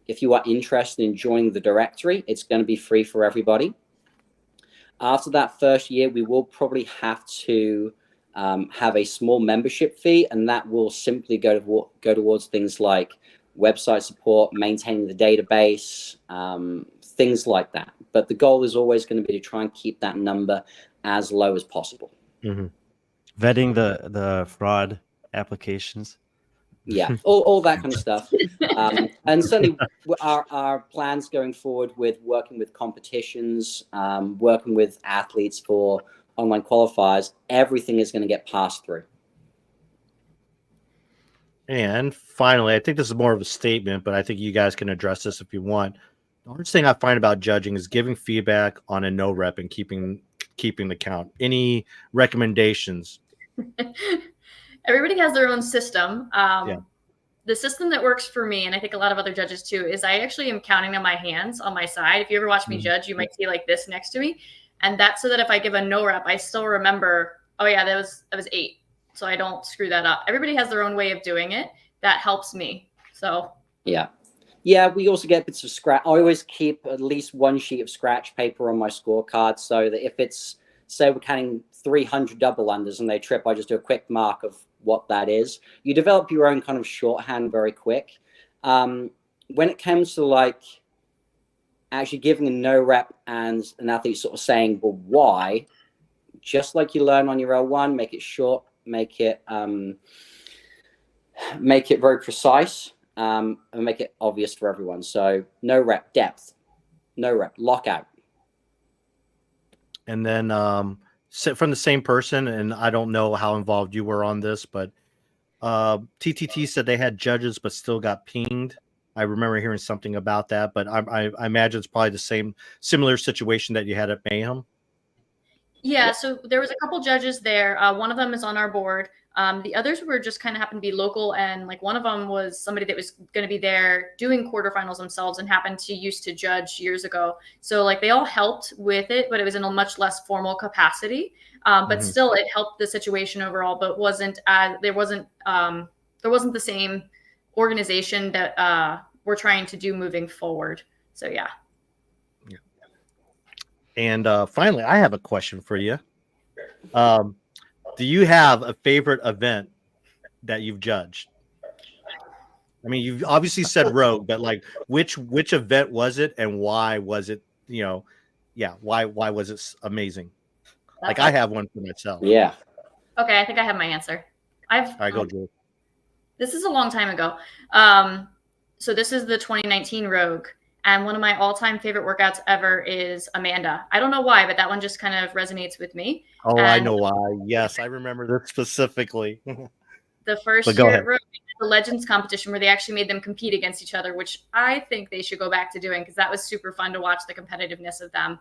if you are interested in joining the directory, it's going to be free for everybody. After that first year, we will probably have to have a small membership fee, and that will simply go towards things like website support, maintaining the database, things like that. But the goal is always going to be to try and keep that number as low as possible. Mm-hmm. Vetting the fraud applications. Yeah, all that kind of stuff. And certainly our plans going forward with working with competitions, working with athletes for online qualifiers, everything is going to get passed through. And finally, I think this is more of a statement, but I think you guys can address this if you want. The hardest thing I find about judging is giving feedback on a no rep and keeping the count. Any recommendations? Everybody has their own system. The system that works for me, and I think a lot of other judges too, is I actually am counting on my hands on my side. If you ever watch me judge, you might see like this next to me. And that's so that if I give a no rep, I still remember, oh yeah, that was 8. So I don't screw that up. Everybody has their own way of doing it. That helps me. So yeah, we also get bits of scratch. I always keep at least one sheet of scratch paper on my scorecard, so that if it's, say we're counting 300 double unders and they trip, I just do a quick mark of what that is. You develop your own kind of shorthand very quick. When it comes to like actually giving a no rep and an athlete sort of saying, well, why? Just like you learn on your L1, make it short, make it very precise, and make it obvious for everyone. So no rep, depth, no rep, lockout. And then from the same person, and I don't know how involved you were on this, but TTT said they had judges but still got pinged. I remember hearing something about that, but I imagine it's probably the similar situation that you had at Mayhem. Yeah, so there was a couple judges there. One of them is on our board. The others were just kind of happened to be local, and like one of them was somebody that was going to be there doing quarterfinals themselves and happened to used to judge years ago. So like they all helped with it, but it was in a much less formal capacity. But still, it helped the situation overall. But there wasn't the same organization that we're trying to do moving forward. So yeah. And finally, I have a question for you. Do you have a favorite event that you've judged? I mean, you've obviously said Rogue, but like which event was it and why was it, why was it amazing? Like I have one for myself. Yeah. Okay, I think I have my answer. All right, go, Jules. This is a long time ago. So this is the 2019 Rogue. And one of my all-time favorite workouts ever is Amanda. I don't know why, but that one just kind of resonates with me. Oh, I know why. Yes, I remember that specifically. The first year at Rogue, the Legends competition where they actually made them compete against each other, which I think they should go back to doing because that was super fun to watch the competitiveness of them.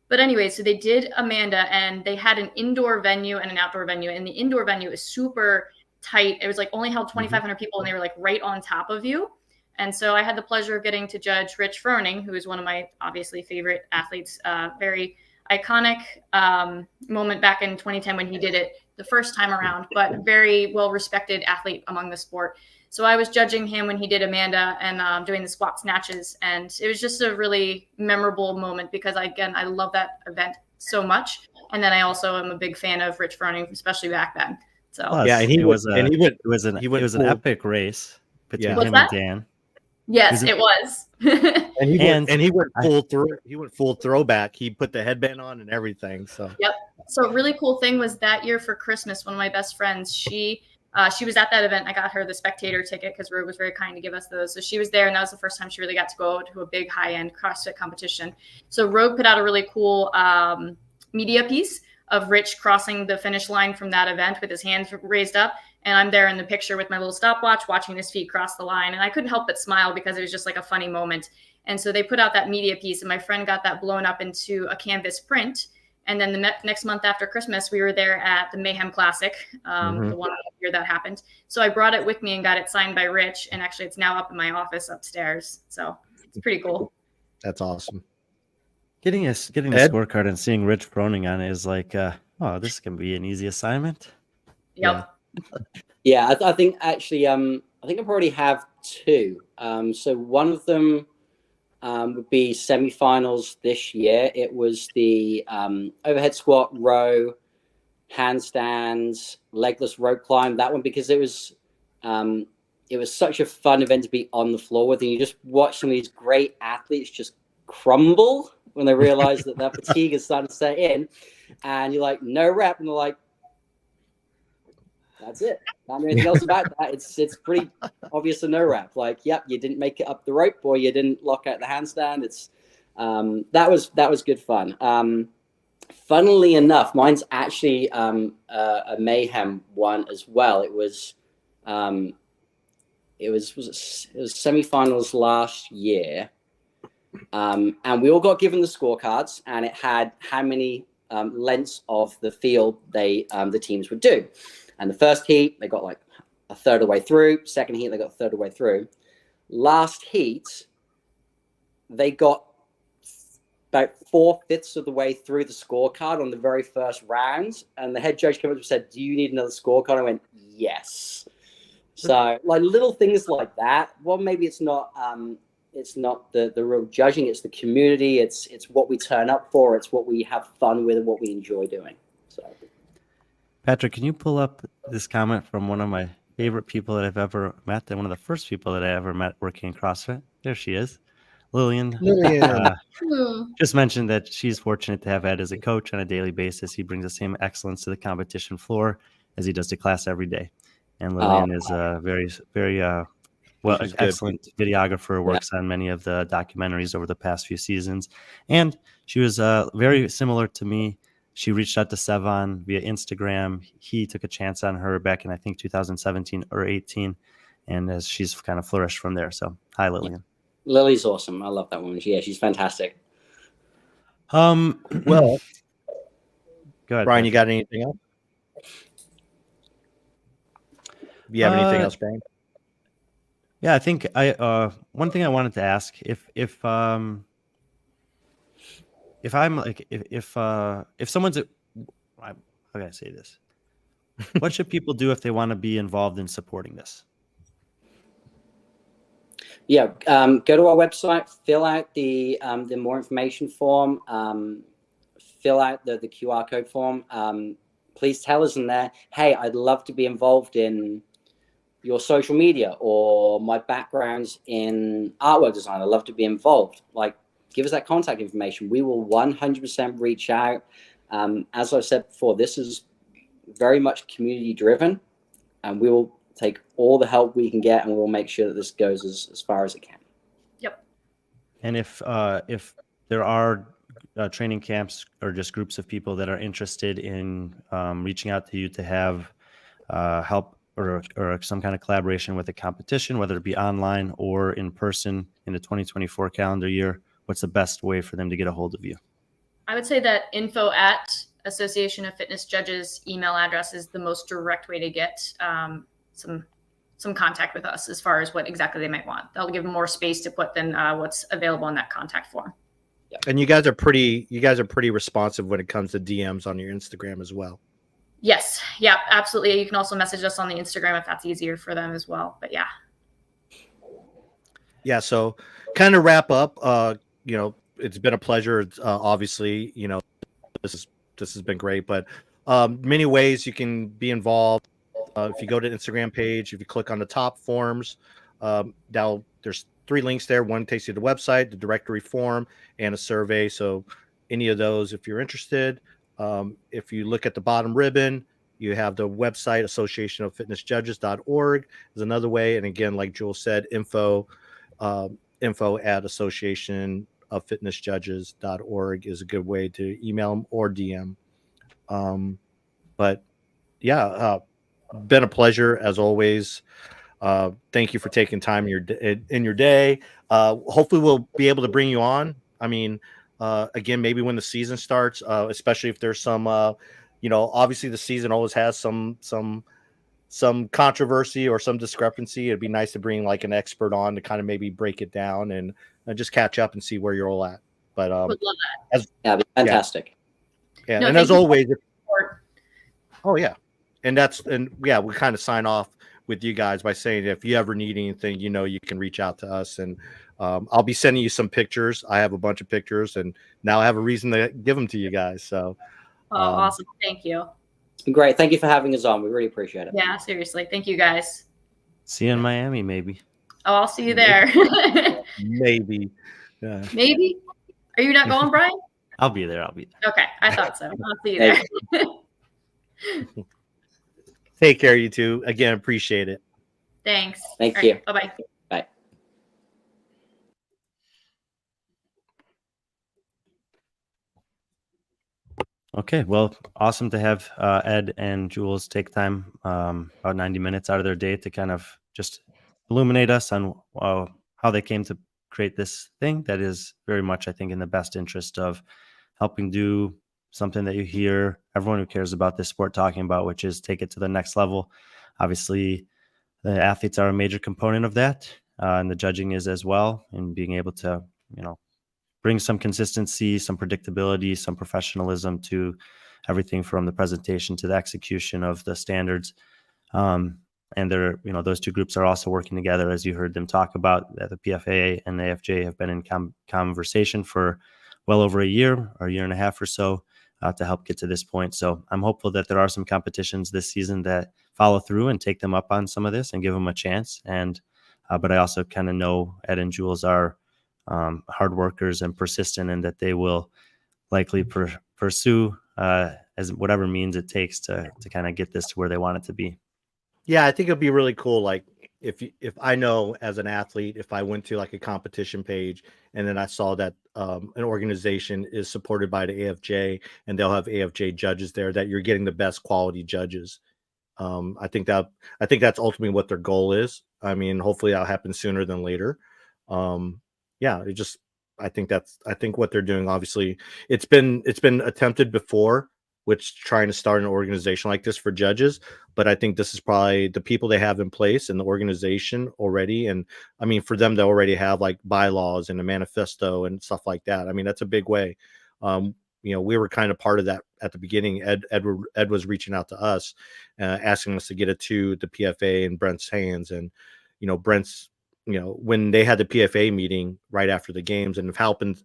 But anyway, so they did Amanda, and they had an indoor venue and an outdoor venue. And the indoor venue is super tight. It was like only held 2,500 people, and they were like right on top of you. And so I had the pleasure of getting to judge Rich Froning, who is one of my obviously favorite athletes. Very iconic moment back in 2010 when he did it the first time around, but very well-respected athlete among the sport. So I was judging him when he did Amanda and doing the squat snatches. And it was just a really memorable moment because, I love that event so much. And then I also am a big fan of Rich Froning, especially back then. So yeah, it was an epic race between him and Dan. Yes, it was. and he went full through. He went full throwback. He put the headband on and everything. So yep. So a really cool thing was that year for Christmas, one of my best friends, she was at that event. I got her the spectator ticket because Rogue was very kind to give us those. So she was there, and that was the first time she really got to go to a big high-end CrossFit competition. So Rogue put out a really cool media piece of Rich crossing the finish line from that event with his hands raised up. And I'm there in the picture with my little stopwatch watching his feet cross the line. And I couldn't help but smile because it was just like a funny moment. And so they put out that media piece, and my friend got that blown up into a canvas print. And then the next month after Christmas, we were there at the Mayhem Classic, the one year that happened. So I brought it with me and got it signed by Rich. And actually, it's now up in my office upstairs. So it's pretty cool. That's awesome. Getting a scorecard and seeing Rich Froning on it is like, oh, this can be an easy assignment. Yep. Yeah, I think actually, I think I probably have two. So one of them would be semifinals this year. It was the overhead squat, row, handstands, legless rope climb. That one because it was such a fun event to be on the floor with, and you just watch some of these great athletes just crumble when they realize that their fatigue is starting to set in, and you're like, no rep, and they're like, that's it. Not anything else about that. It's pretty obvious a no rep. Like, yep, you didn't make it up the rope, or you didn't lock out the handstand. It's that was good fun. Funnily enough, mine's actually a Mayhem one as well. It was semifinals last year, and we all got given the scorecards, and it had how many lengths of the field the teams would do. And the first heat, they got like a third of the way through. Second heat, they got a third of the way through. Last heat, they got about 4/5 of the way through the scorecard on the very first round. And the head judge came up and said, "Do you need another scorecard?" I went, "Yes." So like little things like that. Well, maybe it's not the real judging. It's the community. It's what we turn up for. It's what we have fun with and what we enjoy doing. So. Patrick, can you pull up this comment from one of my favorite people that I've ever met, and one of the first people that I ever met working in CrossFit? There she is. Lillian. Just mentioned that she's fortunate to have Ed as a coach on a daily basis. He brings the same excellence to the competition floor as he does to class every day. And Lillian is a very, very excellent videographer, works on many of the documentaries over the past few seasons. And she was very similar to me. She reached out to Sevan via Instagram. He took a chance on her back in, I think, 2017 or 18. And as she's kind of flourished from there. So, hi, Lillian. Lily's awesome. I love that woman. Yeah, she's fantastic. Well, Go ahead, Brian, Patrick. you got anything else? You have anything else, Brian? Yeah, I think one thing I wanted to ask if I'm like if someone's how can I say this? What should people do if they want to be involved in supporting this? Yeah, go to our website, fill out the more information form, fill out the QR code form. Please tell us in there, hey, I'd love to be involved in your social media, or my background's in artwork design. I'd love to be involved. Like, give us that contact information. We will 100% reach out. As I said before, this is very much community driven, and we will take all the help we can get, and we'll make sure that this goes as far as it can. Yep. And if there are training camps or just groups of people that are interested in reaching out to you to have help or some kind of collaboration with a competition, whether it be online or in person in the 2024 calendar year, what's the best way for them to get a hold of you? I would say that info at Association of Fitness Judges email address is the most direct way to get some contact with us as far as what exactly they might want. That'll give them more space to put than what's available in that contact form. Yep. And you guys are pretty responsive when it comes to DMs on your Instagram as well. Yes. Yeah, absolutely. You can also message us on the Instagram if that's easier for them as well. But yeah. Yeah. So kind of wrap up, it's been a pleasure. Obviously, this has been great, but many ways you can be involved. If you go to the Instagram page, if you click on the top forms, there's 3 links there. One takes you to the website, the directory form, and a survey. So any of those, if you're interested. If you look at the bottom ribbon, you have the website, associationoffitnessjudges.org is another way. And again, like Jules said, info at associationoffitnessjudges.org is a good way to email them or DM. But yeah, been a pleasure as always. Thank you for taking time in your day. Hopefully we'll be able to bring you on. I mean, again, maybe when the season starts, especially if there's some, obviously the season always has some controversy or some discrepancy. It'd be nice to bring like an expert on to kind of maybe break it down and just catch up and see where you're all at. But would love that. That'd be fantastic. Yeah, No, and as always, we kind of sign off with you guys by saying if you ever need anything, you can reach out to us, and I'll be sending you some pictures. I have a bunch of pictures, and now I have a reason to give them to you guys. So, awesome! Thank you. Great, thank you for having us on. We really appreciate it. Yeah, seriously, thank you guys. See you in Miami, maybe. Oh, I'll see you there. Maybe. Yeah. Maybe. Are you not going, Brian? I'll be there. Okay, I thought so. I'll see you there. Take care, you two. Again, appreciate it. Thanks. Thank you. Right, bye-bye. Bye. Okay, well, awesome to have Ed and Jules take time, about 90 minutes out of their day to kind of just illuminate us on how they came to create this thing that is very much, I think, in the best interest of helping do something that you hear everyone who cares about this sport talking about, which is take it to the next level. Obviously, the athletes are a major component of that, and the judging is as well, and being able to, bring some consistency, some predictability, some professionalism to everything from the presentation to the execution of the standards. And they're, those two groups are also working together, as you heard them talk about. The PFAA and the AFJ have been in conversation for well over a year and a half or so to help get to this point. So I'm hopeful that there are some competitions this season that follow through and take them up on some of this and give them a chance. And but I also kind of know Ed and Jules are hard workers and persistent, and that they will likely pursue as whatever means it takes to kind of get this to where they want it to be. Yeah, I think it'd be really cool. Like if I know as an athlete, if I went to like a competition page and then I saw that an organization is supported by the AFJ and they'll have AFJ judges there, that you're getting the best quality judges. I think that's ultimately what their goal is. I mean, hopefully that'll happen sooner than later. I think what they're doing, obviously it's been attempted before. which trying to start an organization like this for judges. But I think this is probably the people they have in place and the organization already. And I mean, for them to already have like bylaws and a manifesto and stuff like that, I mean, that's a big way. We were kind of part of that at the beginning. Ed was reaching out to us, asking us to get it to the PFA and Brent's hands. And, Brent's, when they had the PFA meeting right after the games, and helping,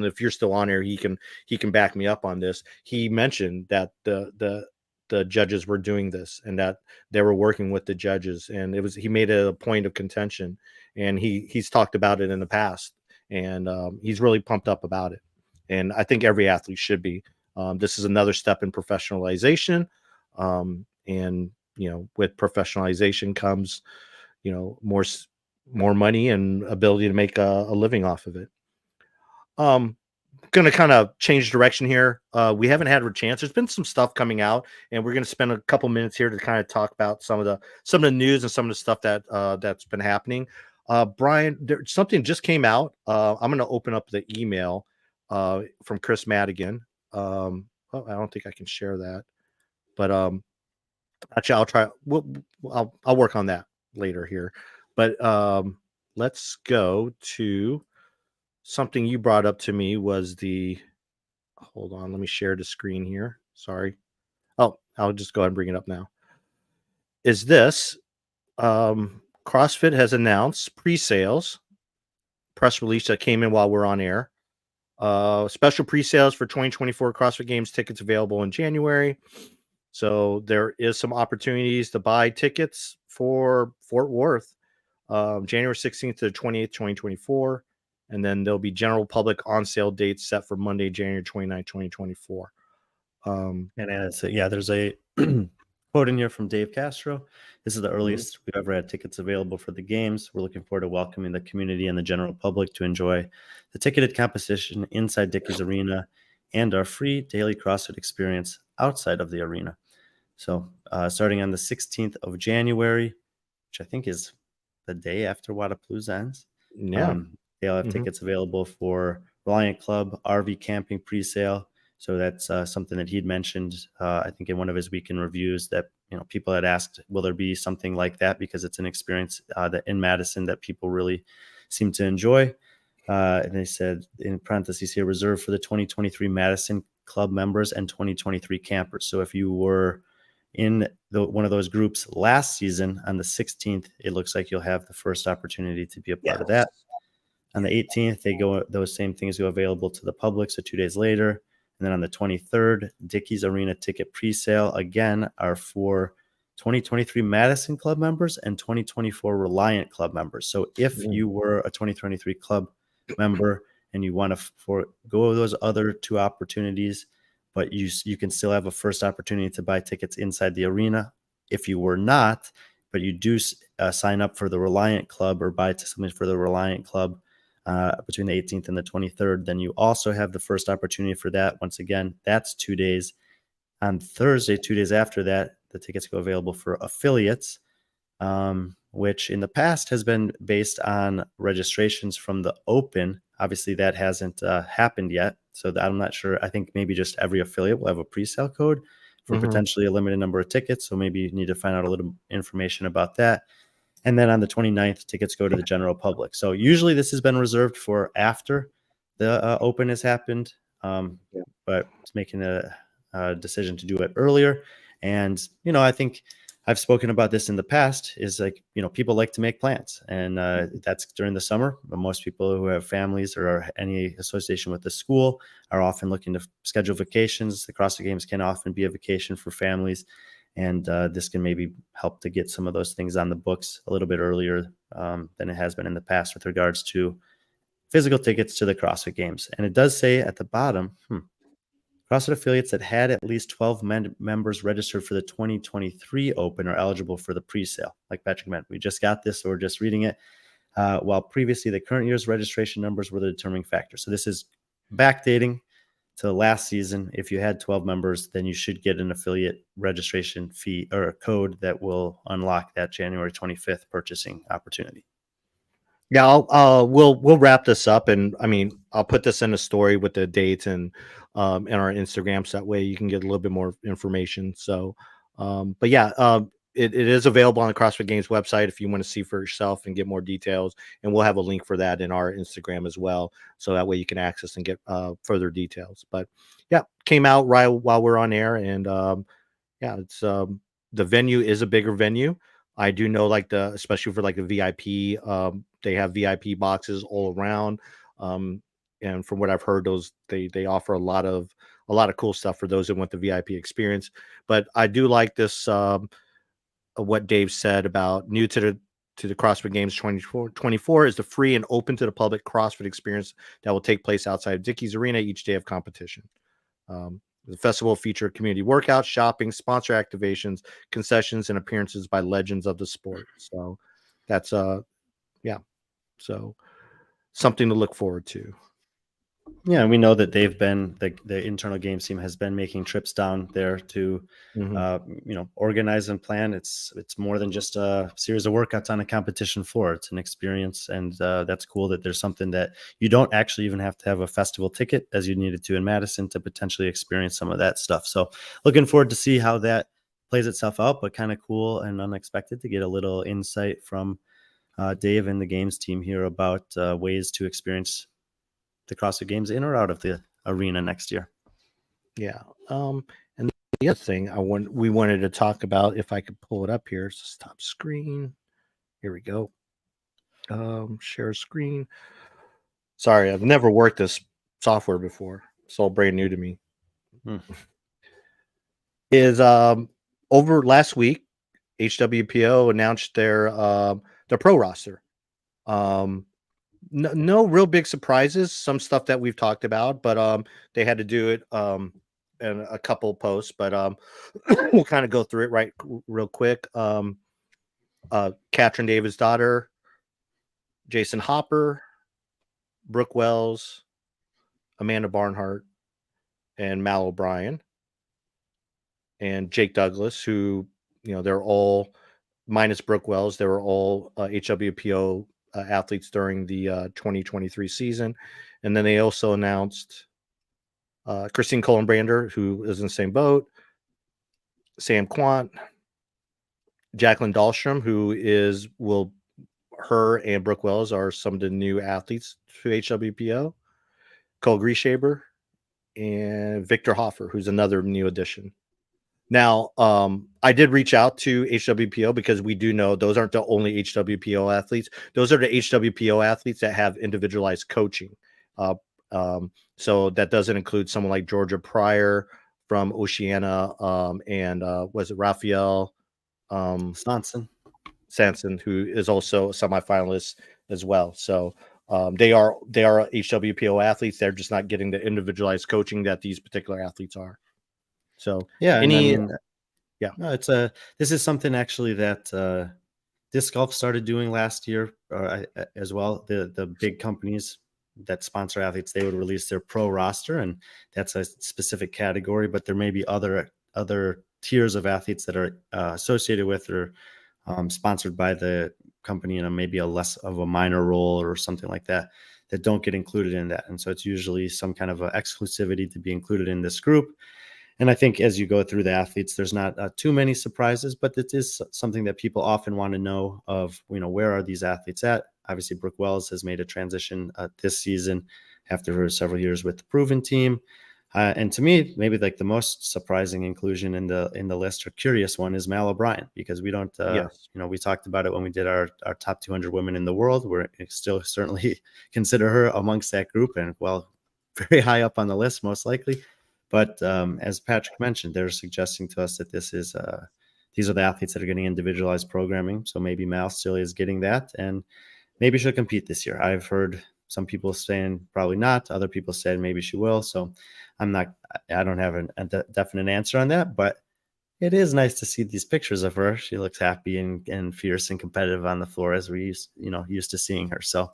if you're still on here, he can back me up on this. He mentioned that the judges were doing this and that they were working with the judges, and he made it a point of contention, and he's talked about it in the past, and he's really pumped up about it. And I think every athlete should be. This is another step in professionalization. And, with professionalization comes, more money and ability to make a living off of it. Going to kind of change direction here. We haven't had a chance. There's been some stuff coming out, and we're going to spend a couple minutes here to kind of talk about some of the news and some of the stuff that's been happening. Brian, something just came out. I'm going to open up the email from Chris Madigan. I don't think I can share that, but actually I'll try. I'll work on that later here. But let's go to something you brought up to me. Was hold on, let me share the screen here. Sorry. Oh, I'll just go ahead and bring it up now. Is this CrossFit has announced pre-sales, press release that came in while we're on air. Special pre-sales for 2024 CrossFit Games tickets available in January. So there is some opportunities to buy tickets for Fort Worth, January 16th to the 28th, 2024. And then there'll be general public on sale dates set for Monday, January 29th, 2024. There's a quote in here from Dave Castro. This is the earliest we've ever had tickets available for the games. We're looking forward to welcoming the community and the general public to enjoy the ticketed competition inside Dickies Arena and our free daily CrossFit experience outside of the arena. So starting on the 16th of January, which I think is the day after Wadapalooza ends. They'll have tickets available for Reliant Club, RV camping pre-sale. So that's something that he'd mentioned, I think, in one of his weekend reviews, that people had asked, will there be something like that? Because it's an experience that in Madison that people really seem to enjoy. And they said, in parentheses here, reserved for the 2023 Madison Club members and 2023 campers. So if you were in one of those groups last season on the 16th, it looks like you'll have the first opportunity to be a part of that. On the 18th, those same things go available to the public, so 2 days later. And then on the 23rd, Dickies Arena ticket pre-sale, again, are for 2023 Madison Club members and 2024 Reliant Club members. So if you were a 2023 club member and you want to forego those other two opportunities, but you can still have a first opportunity to buy tickets inside the arena. If you were not, but you do sign up for the Reliant Club or buy something for the Reliant Club between the 18th and the 23rd, then you also have the first opportunity for that. Once again, that's 2 days. On Thursday, 2 days after that, the tickets go available for affiliates, which in the past has been based on registrations from the Open. Obviously, that hasn't happened yet. So I'm not sure. I think maybe just every affiliate will have a pre-sale code for potentially a limited number of tickets. So maybe you need to find out a little information about that. And then on the 29th, tickets go to the general public. So usually this has been reserved for after the Open has happened, but it's making a decision to do it earlier. And, I think I've spoken about this in the past, is like, people like to make plans, and that's during the summer. But most people who have families or any association with the school are often looking to schedule vacations. The CrossFit Games can often be a vacation for families. And this can maybe help to get some of those things on the books a little bit earlier than it has been in the past with regards to physical tickets to the CrossFit Games. And it does say at the bottom, CrossFit affiliates that had at least 12 members registered for the 2023 Open are eligible for the pre-sale. Like Patrick meant, we just got this, so we're just reading it. While previously the current year's registration numbers were the determining factor. So this is backdating to last season. If you had 12 members, then you should get an affiliate registration fee or a code that will unlock that January 25th purchasing opportunity. Yeah, we'll wrap this up, and I mean, I'll put this in a story with the dates, and and our Instagram, so that way you can get a little bit more information. So, but yeah, it is available on the CrossFit Games website if you want to see for yourself and get more details. And we'll have a link for that in our Instagram as well, so that way you can access and get further details. But yeah, came out right while we're on air, and yeah, it's the venue is a bigger venue. I do know, like especially for like the VIP, they have VIP boxes all around. And from what I've heard, those they offer a lot of cool stuff for those that want the VIP experience. But I do like this what Dave said about new to the CrossFit Games 2024 is the free and open to the public CrossFit experience that will take place outside of Dickey's Arena each day of competition. The festival will feature community workouts, shopping, sponsor activations, concessions, and appearances by legends of the sport. So that's yeah, so something to look forward to. Yeah, we know that they've been the internal games team has been making trips down there to organize and plan. It's more than just a series of workouts on a competition floor. It's an experience, and that's cool that there's something that you don't actually even have to have a festival ticket as you needed to in Madison to potentially experience some of that stuff. So looking forward to see how that plays itself out, but kind of cool and unexpected to get a little insight from Dave and the games team here about ways to experience the CrossFit Games in or out of the arena next year. Yeah. And the other thing we wanted to talk about, if I could pull it up here, it's top screen. Here we go. Share screen. Sorry, I've never worked this software before. It's all brand new to me. Is over last week, HWPO announced their pro roster. No real big surprises. Some stuff that we've talked about, but they had to do it in a couple posts. But we'll kind of go through it real quick. Katrin David's daughter, Jason Hopper, Brooke Wells, Amanda Barnhart, and Mal O'Brien, and Jake Douglas, who they're all minus Brooke Wells. They were all HWPO athletes during the 2023 season. And then they also announced Christine Kohlenbrander, who is in the same boat, Sam Quant, Jacqueline Dahlstrom, her and Brooke Wells are some of the new athletes to HWPO, Cole Grieshaber, and Victor Hoffer, who's another new addition. Now, I did reach out to HWPO because we do know those aren't the only HWPO athletes. Those are the HWPO athletes that have individualized coaching. So that doesn't include someone like Georgia Pryor from Oceania, and was it Raphael Sanson, who is also a semifinalist as well. So they are HWPO athletes. They're just not getting the individualized coaching that these particular athletes are. So yeah, this is something actually that disc golf started doing last year as well. The big companies that sponsor athletes, they would release their pro roster, and that's a specific category. But there may be other tiers of athletes that are associated with or sponsored by the company in maybe a less of a minor role or something like that don't get included in that. And so it's usually some kind of exclusivity to be included in this group. And I think as you go through the athletes, there's not too many surprises, but it is something that people often want to know of, where are these athletes at? Obviously, Brooke Wells has made a transition this season after her several years with the Proven team. And to me, maybe like the most surprising inclusion in the list or curious one is Mal O'Brien, because we don't, we talked about it when we did our top 200 women in the world. We're still certainly consider her amongst that group and very high up on the list, most likely. But as Patrick mentioned, they're suggesting to us that these are the athletes that are getting individualized programming. So maybe Mal still is getting that, and maybe she'll compete this year. I've heard some people saying probably not. Other people said maybe she will. So I don't have a definite answer on that, but it is nice to see these pictures of her. She looks happy and fierce and competitive on the floor as we used to seeing her. So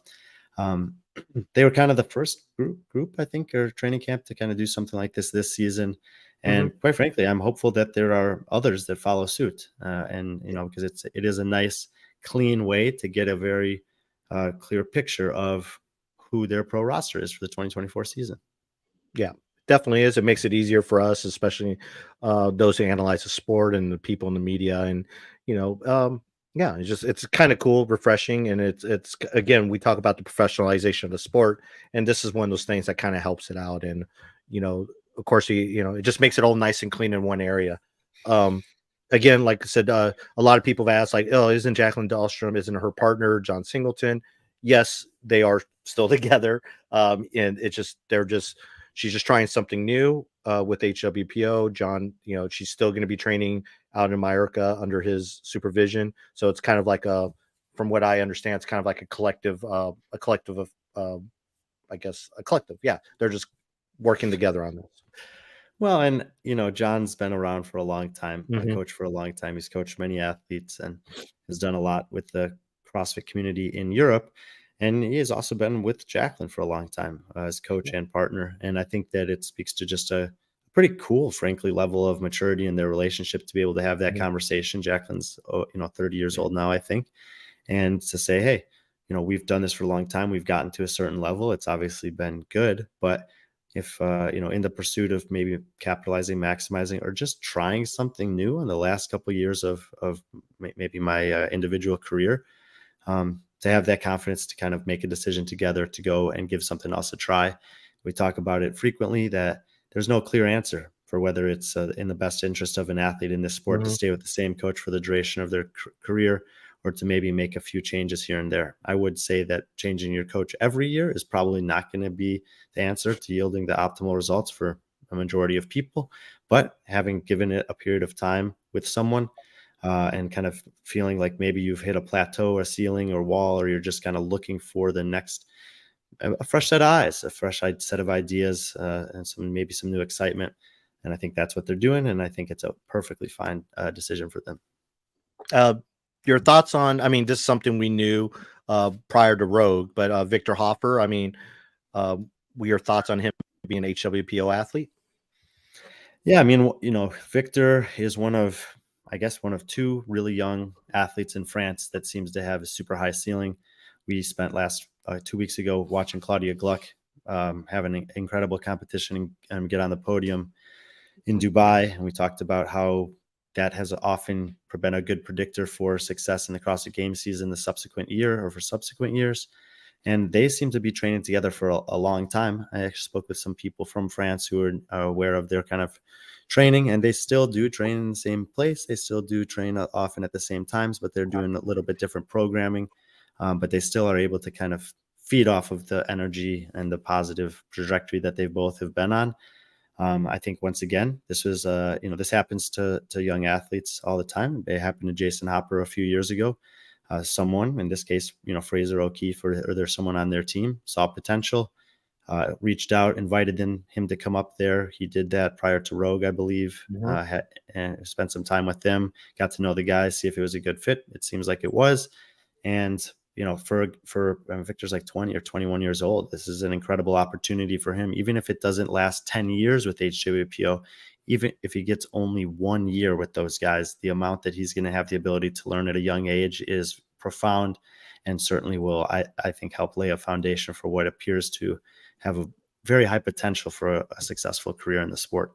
they were kind of the first group, I think, or training camp to kind of do something like this season. And quite frankly, I'm hopeful that there are others that follow suit. Because it is a nice, clean way to get a very clear picture of who their pro roster is for the 2024 season. Yeah. definitely is. It makes it easier for us, especially those who analyze the sport and the people in the media. And yeah, it's kind of cool, refreshing, and it's again, we talk about the professionalization of the sport, and this is one of those things that kind of helps it out. And of course, it just makes it all nice and clean in one area. Again, like I said, a lot of people have asked, like, oh, isn't Jacqueline Dahlstrom, isn't her partner John Singleton? Yes, they are still together, and she's just trying something new with HWPO. John, she's still going to be training out in Mallorca under his supervision. So it's kind of like from what I understand, it's kind of like a collective of, I guess, a collective. Yeah, they're just working together on this. Well, and John's been around for a long time, a coach for a long time. He's coached many athletes and has done a lot with the CrossFit community in Europe. And he has also been with Jacqueline for a long time as coach and partner. And I think that it speaks to just a pretty cool, frankly, level of maturity in their relationship to be able to have that conversation. Jacqueline's, 30 years old now, I think. And to say, hey, we've done this for a long time. We've gotten to a certain level. It's obviously been good. But if, in the pursuit of maybe capitalizing, maximizing, or just trying something new in the last couple of years of maybe my individual career, to have that confidence to kind of make a decision together to go and give something else a try. We talk about it frequently that there's no clear answer for whether it's in the best interest of an athlete in this sport to stay with the same coach for the duration of their career, or to maybe make a few changes here and there. I would say that changing your coach every year is probably not going to be the answer to yielding the optimal results for a majority of people, but having given it a period of time with someone, and kind of feeling like maybe you've hit a plateau, a ceiling or wall, or you're just kind of looking for the next, a fresh set of eyes, a fresh set of ideas, and maybe some new excitement. And I think that's what they're doing. And I think it's a perfectly fine decision for them. Your thoughts on, this is something we knew prior to Rogue, but Victor Hoffer, your thoughts on him being an HWPO athlete? Yeah. Victor is one of two really young athletes in France that seems to have a super high ceiling. We spent last 2 weeks ago watching Claudia Gluck have an incredible competition and get on the podium in Dubai. And we talked about how that has often been a good predictor for success in the CrossFit Games season the subsequent year or for subsequent years. And they seem to be training together for a long time. I actually spoke with some people from France who are aware of their kind of training, and they still do train in the same place. They still do train often at the same times, but they're doing a little bit different programming. But they still are able to kind of feed off of the energy and the positive trajectory that they both have been on. I think once again, this was, this happens to young athletes all the time. It happened to Jason Hopper a few years ago. Someone, in this case, Fraser O'Keefe, or there's someone on their team, saw potential, reached out, invited him to come up there. He did that prior to Rogue, I believe, and spent some time with them, got to know the guys, see if it was a good fit. It seems like it was. And, for Victor's like 20 or 21 years old, this is an incredible opportunity for him. Even if it doesn't last 10 years with HWPO, even if he gets only 1 year with those guys, the amount that he's going to have the ability to learn at a young age is profound, and certainly will, I think, help lay a foundation for what appears to have a very high potential for a successful career in the sport.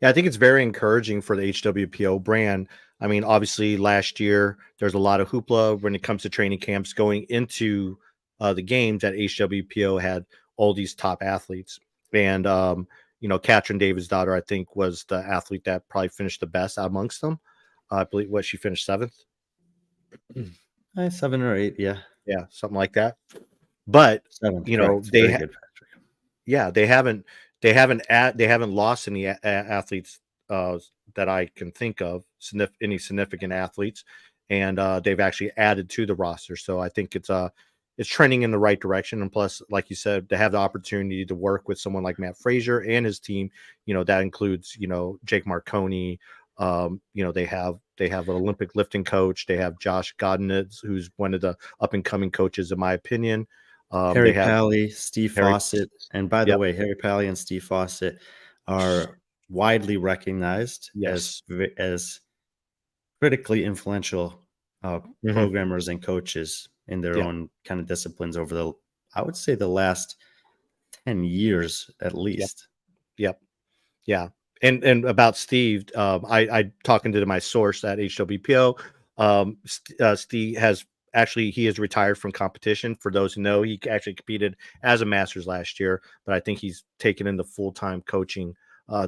Yeah, I think it's very encouraging for the HWPO brand. Obviously last year, there's a lot of hoopla when it comes to training camps going into the games that HWPO had all these top athletes. And, Katrin David's daughter, I think, was the athlete that probably finished the best amongst them. I believe she finished 7th. 7 or 8. Yeah. Yeah. Something like that. But, 7th, they haven't lost any athletes that I can think of, any significant athletes, and they've actually added to the roster. So I think it's trending in the right direction. And plus, like you said, to have the opportunity to work with someone like Matt Frazier and his team, that includes, Jake Marconi. They have an Olympic lifting coach. They have Josh Godinez, who's one of the up and coming coaches, in my opinion. Harry Pally, Steve Fawcett. And by the way, Harry Pally and Steve Fawcett are widely recognized as critically influential programmers and coaches in their own kind of disciplines over I would say the last 10 years at least. Yep. Yeah. And about Steve, I talking to my source at HWPO. Steve he is retired from competition. For those who know, he actually competed as a masters last year, but I think he's taken into full-time coaching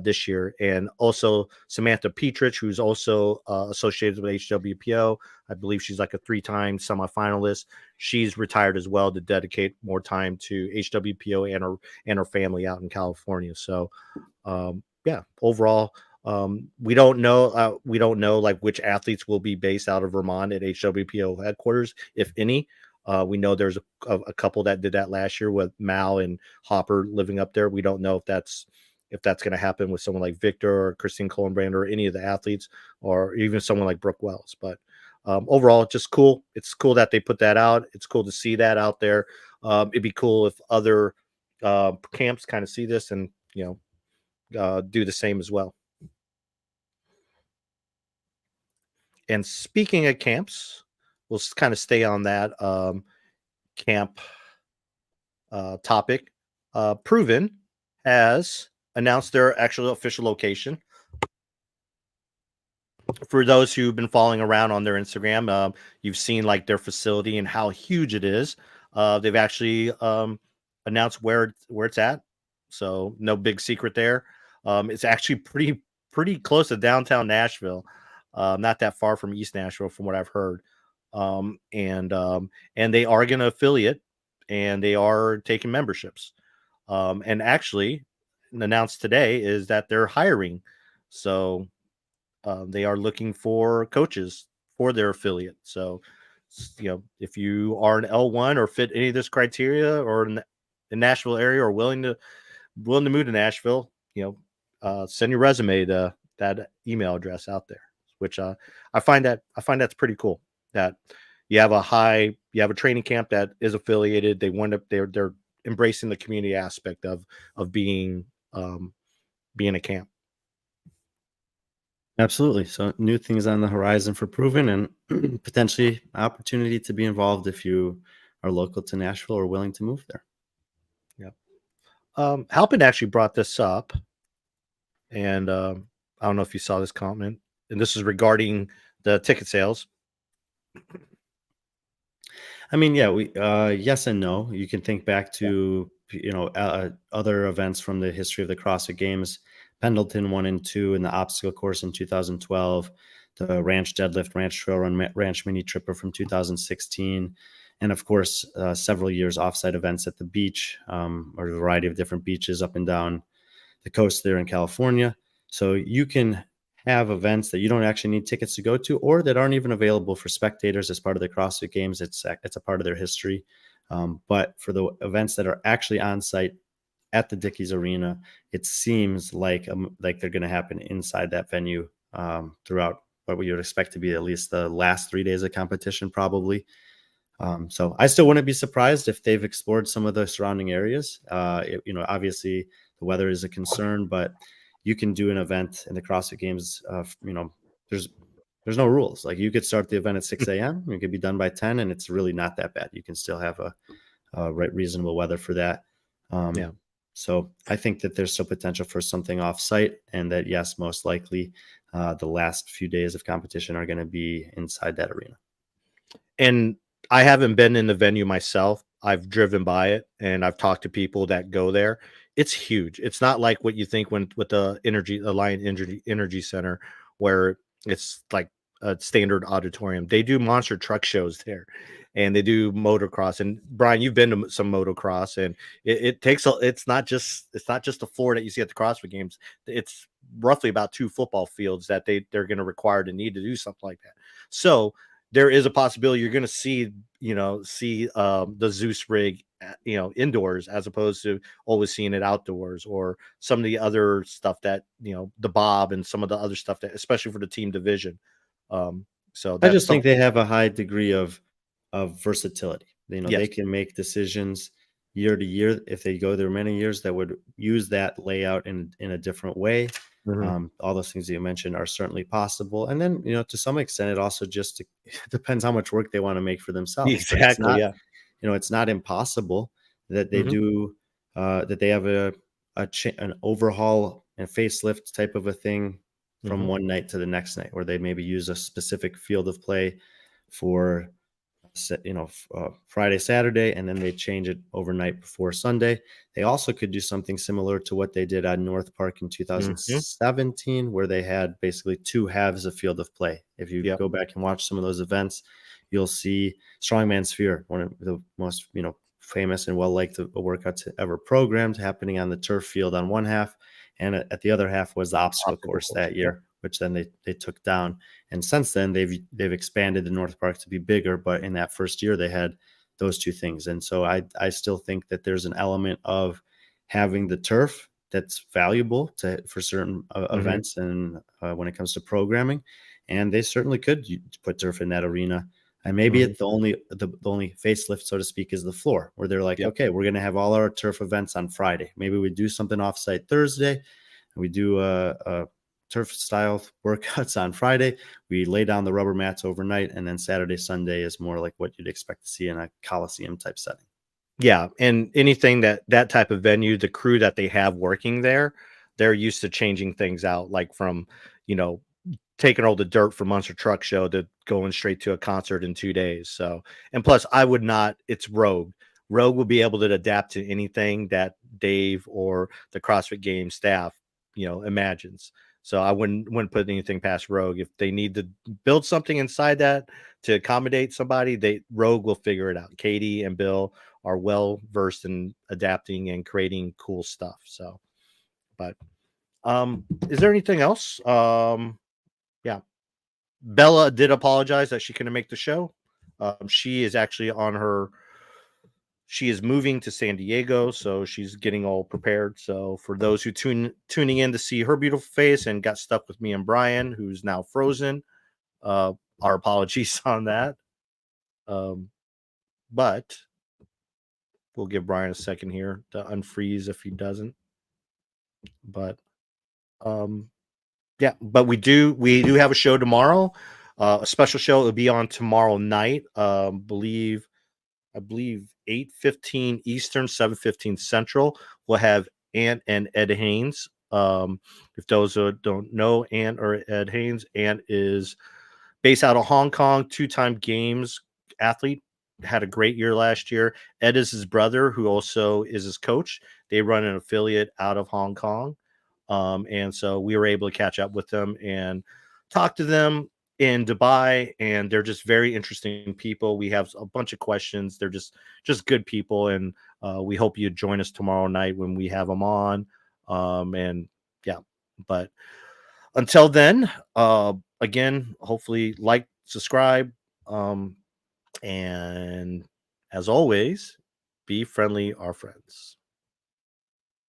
this year. And also Samantha Petrich, who's also associated with HWPO. I believe she's like a 3-time semifinalist. She's retired as well to dedicate more time to HWPO and her family out in California. So yeah, overall, we don't know like which athletes will be based out of Vermont at HWPO headquarters, if any. We know there's a couple that did that last year with Mal and Hopper living up there. We don't know if that's going to happen with someone like Victor or Christine Colenbrand or any of the athletes, or even someone like Brooke Wells. But overall, just cool. It's cool that they put that out. It's cool to see that out there. It'd be cool if other camps kind of see this and do the same as well. And speaking of camps, we'll kind of stay on that camp topic. Proven has announced their actual official location. For those who've been following around on their Instagram, you've seen like their facility and how huge it is. They've actually announced where it's at, so no big secret there. It's actually pretty close to downtown Nashville, not that far from East Nashville, from what I've heard. And they are going to affiliate, and they are taking memberships. And actually, announced today is that they're hiring. So they are looking for coaches for their affiliate. So, if you are an L1 or fit any of this criteria, or in the Nashville area, or willing to move to Nashville, send your resume to that email address out there, which I find that's pretty cool, that you have a training camp that is affiliated. They're embracing the community aspect of being a camp. Absolutely. So new things on the horizon for Proven, and potentially opportunity to be involved if you are local to Nashville or willing to move there. Yeah. Halpin actually brought this up, and I don't know if you saw this comment, and this is regarding the ticket sales. I mean, yeah, we yes and no. You can think back to other events from the history of the CrossFit Games. Pendleton 1 and 2 in the obstacle course in 2012, the Ranch Deadlift, Ranch Trail Run, Ranch Mini Tripper from 2016, and of course several years offsite events at the beach, or a variety of different beaches up and down the coast there in California. So you can have events that you don't actually need tickets to go to, or that aren't even available for spectators as part of the CrossFit Games. It's a part of their history. But for the events that are actually on site at the Dickies Arena, it seems like they're going to happen inside that venue throughout what we would expect to be at least the last 3 days of competition, probably. So I still wouldn't be surprised if they've explored some of the surrounding areas. Obviously the weather is a concern, but you can do an event in the CrossFit Games. There's no rules. Like, you could start the event at 6 a.m. You could be done by 10, and it's really not that bad. You can still have a reasonable weather for that. Yeah. So I think that there's still potential for something off-site, and that, yes, most likely the last few days of competition are going to be inside that arena. And I haven't been in the venue myself. I've driven by it, and I've talked to people that go there. It's huge. It's not like what you think with the Alliant Energy Center, where it's like a standard auditorium. They do monster truck shows there, and they do motocross. And Brian, you've been to some motocross, and it's not just the floor that you see at the CrossFit Games. It's roughly about 2 football fields that they're going to require to need to do something like that. So there is a possibility you're going to see the Zeus rig, indoors, as opposed to always seeing it outdoors, or some of the other stuff that, the Bob and some of the other stuff that, especially for the team division. So I just think they have a high degree of versatility. Yes. They can make decisions year to year if they go there many years that would use that layout in a different way. Mm-hmm. All those things that you mentioned are certainly possible. And then, to some extent, it also just depends how much work they want to make for themselves. Exactly. It's not impossible that they Mm-hmm. do, that they have a an overhaul and facelift type of a thing from one night to the next night, where they maybe use a specific field of play for Friday, Saturday, and then they change it overnight before Sunday. They also could do something similar to what they did at North Park in 2017, where they had basically 2 halves of field of play. If you go back and watch some of those events, you'll see Strongman Sphere, one of the most famous and well-liked workouts ever programmed, happening on the turf field on one half, and at the other half was the obstacle course that year, which then they took down. And since then they've expanded the North Park to be bigger, but in that first year they had those 2 things. And so I still think that there's an element of having the turf that's valuable for certain events, and when it comes to programming, and they certainly could put turf in that arena. And maybe it's the only facelift, so to speak, is the floor, where they're like, okay, we're going to have all our turf events on Friday. Maybe we do something offsite Thursday, and we do a turf style workouts on Friday. We lay down the rubber mats overnight, and then Saturday, Sunday is more like what you'd expect to see in a Coliseum type setting. Yeah, and anything that type of venue, the crew that they have working there, they're used to changing things out, like from taking all the dirt from Monster Truck Show to going straight to a concert in 2 days. So, and plus it's Rogue. Rogue will be able to adapt to anything that Dave or the CrossFit Games staff, imagines. So I wouldn't put anything past Rogue. If they need to build something inside that to accommodate somebody, Rogue will figure it out. Katie and Bill are well versed in adapting and creating cool stuff. So, but is there anything else? Yeah. Bella did apologize that she couldn't make the show. She is actually she is moving to San Diego, so she's getting all prepared. So for those who tuning in to see her beautiful face and got stuck with me and Brian, who's now frozen, our apologies on that. But we'll give Brian a second here to unfreeze if he doesn't. But yeah, but we do have a show tomorrow, a special show. It'll be on tomorrow night. I believe 8:15 Eastern, 7:15 Central. We'll have Ant and Ed Haynes. If those who don't know Ant or Ed Haynes, Ant is based out of Hong Kong, 2-time games athlete, had a great year last year. Ed is his brother, who also is his coach. They run an affiliate out of Hong Kong. And so we were able to catch up with them and talk to them in Dubai, and they're just very interesting people. We have a bunch of questions. They're just good people, and we hope you join us tomorrow night when we have them on. And yeah, but until then, again, hopefully like, subscribe, and as always, be friendly, our friends.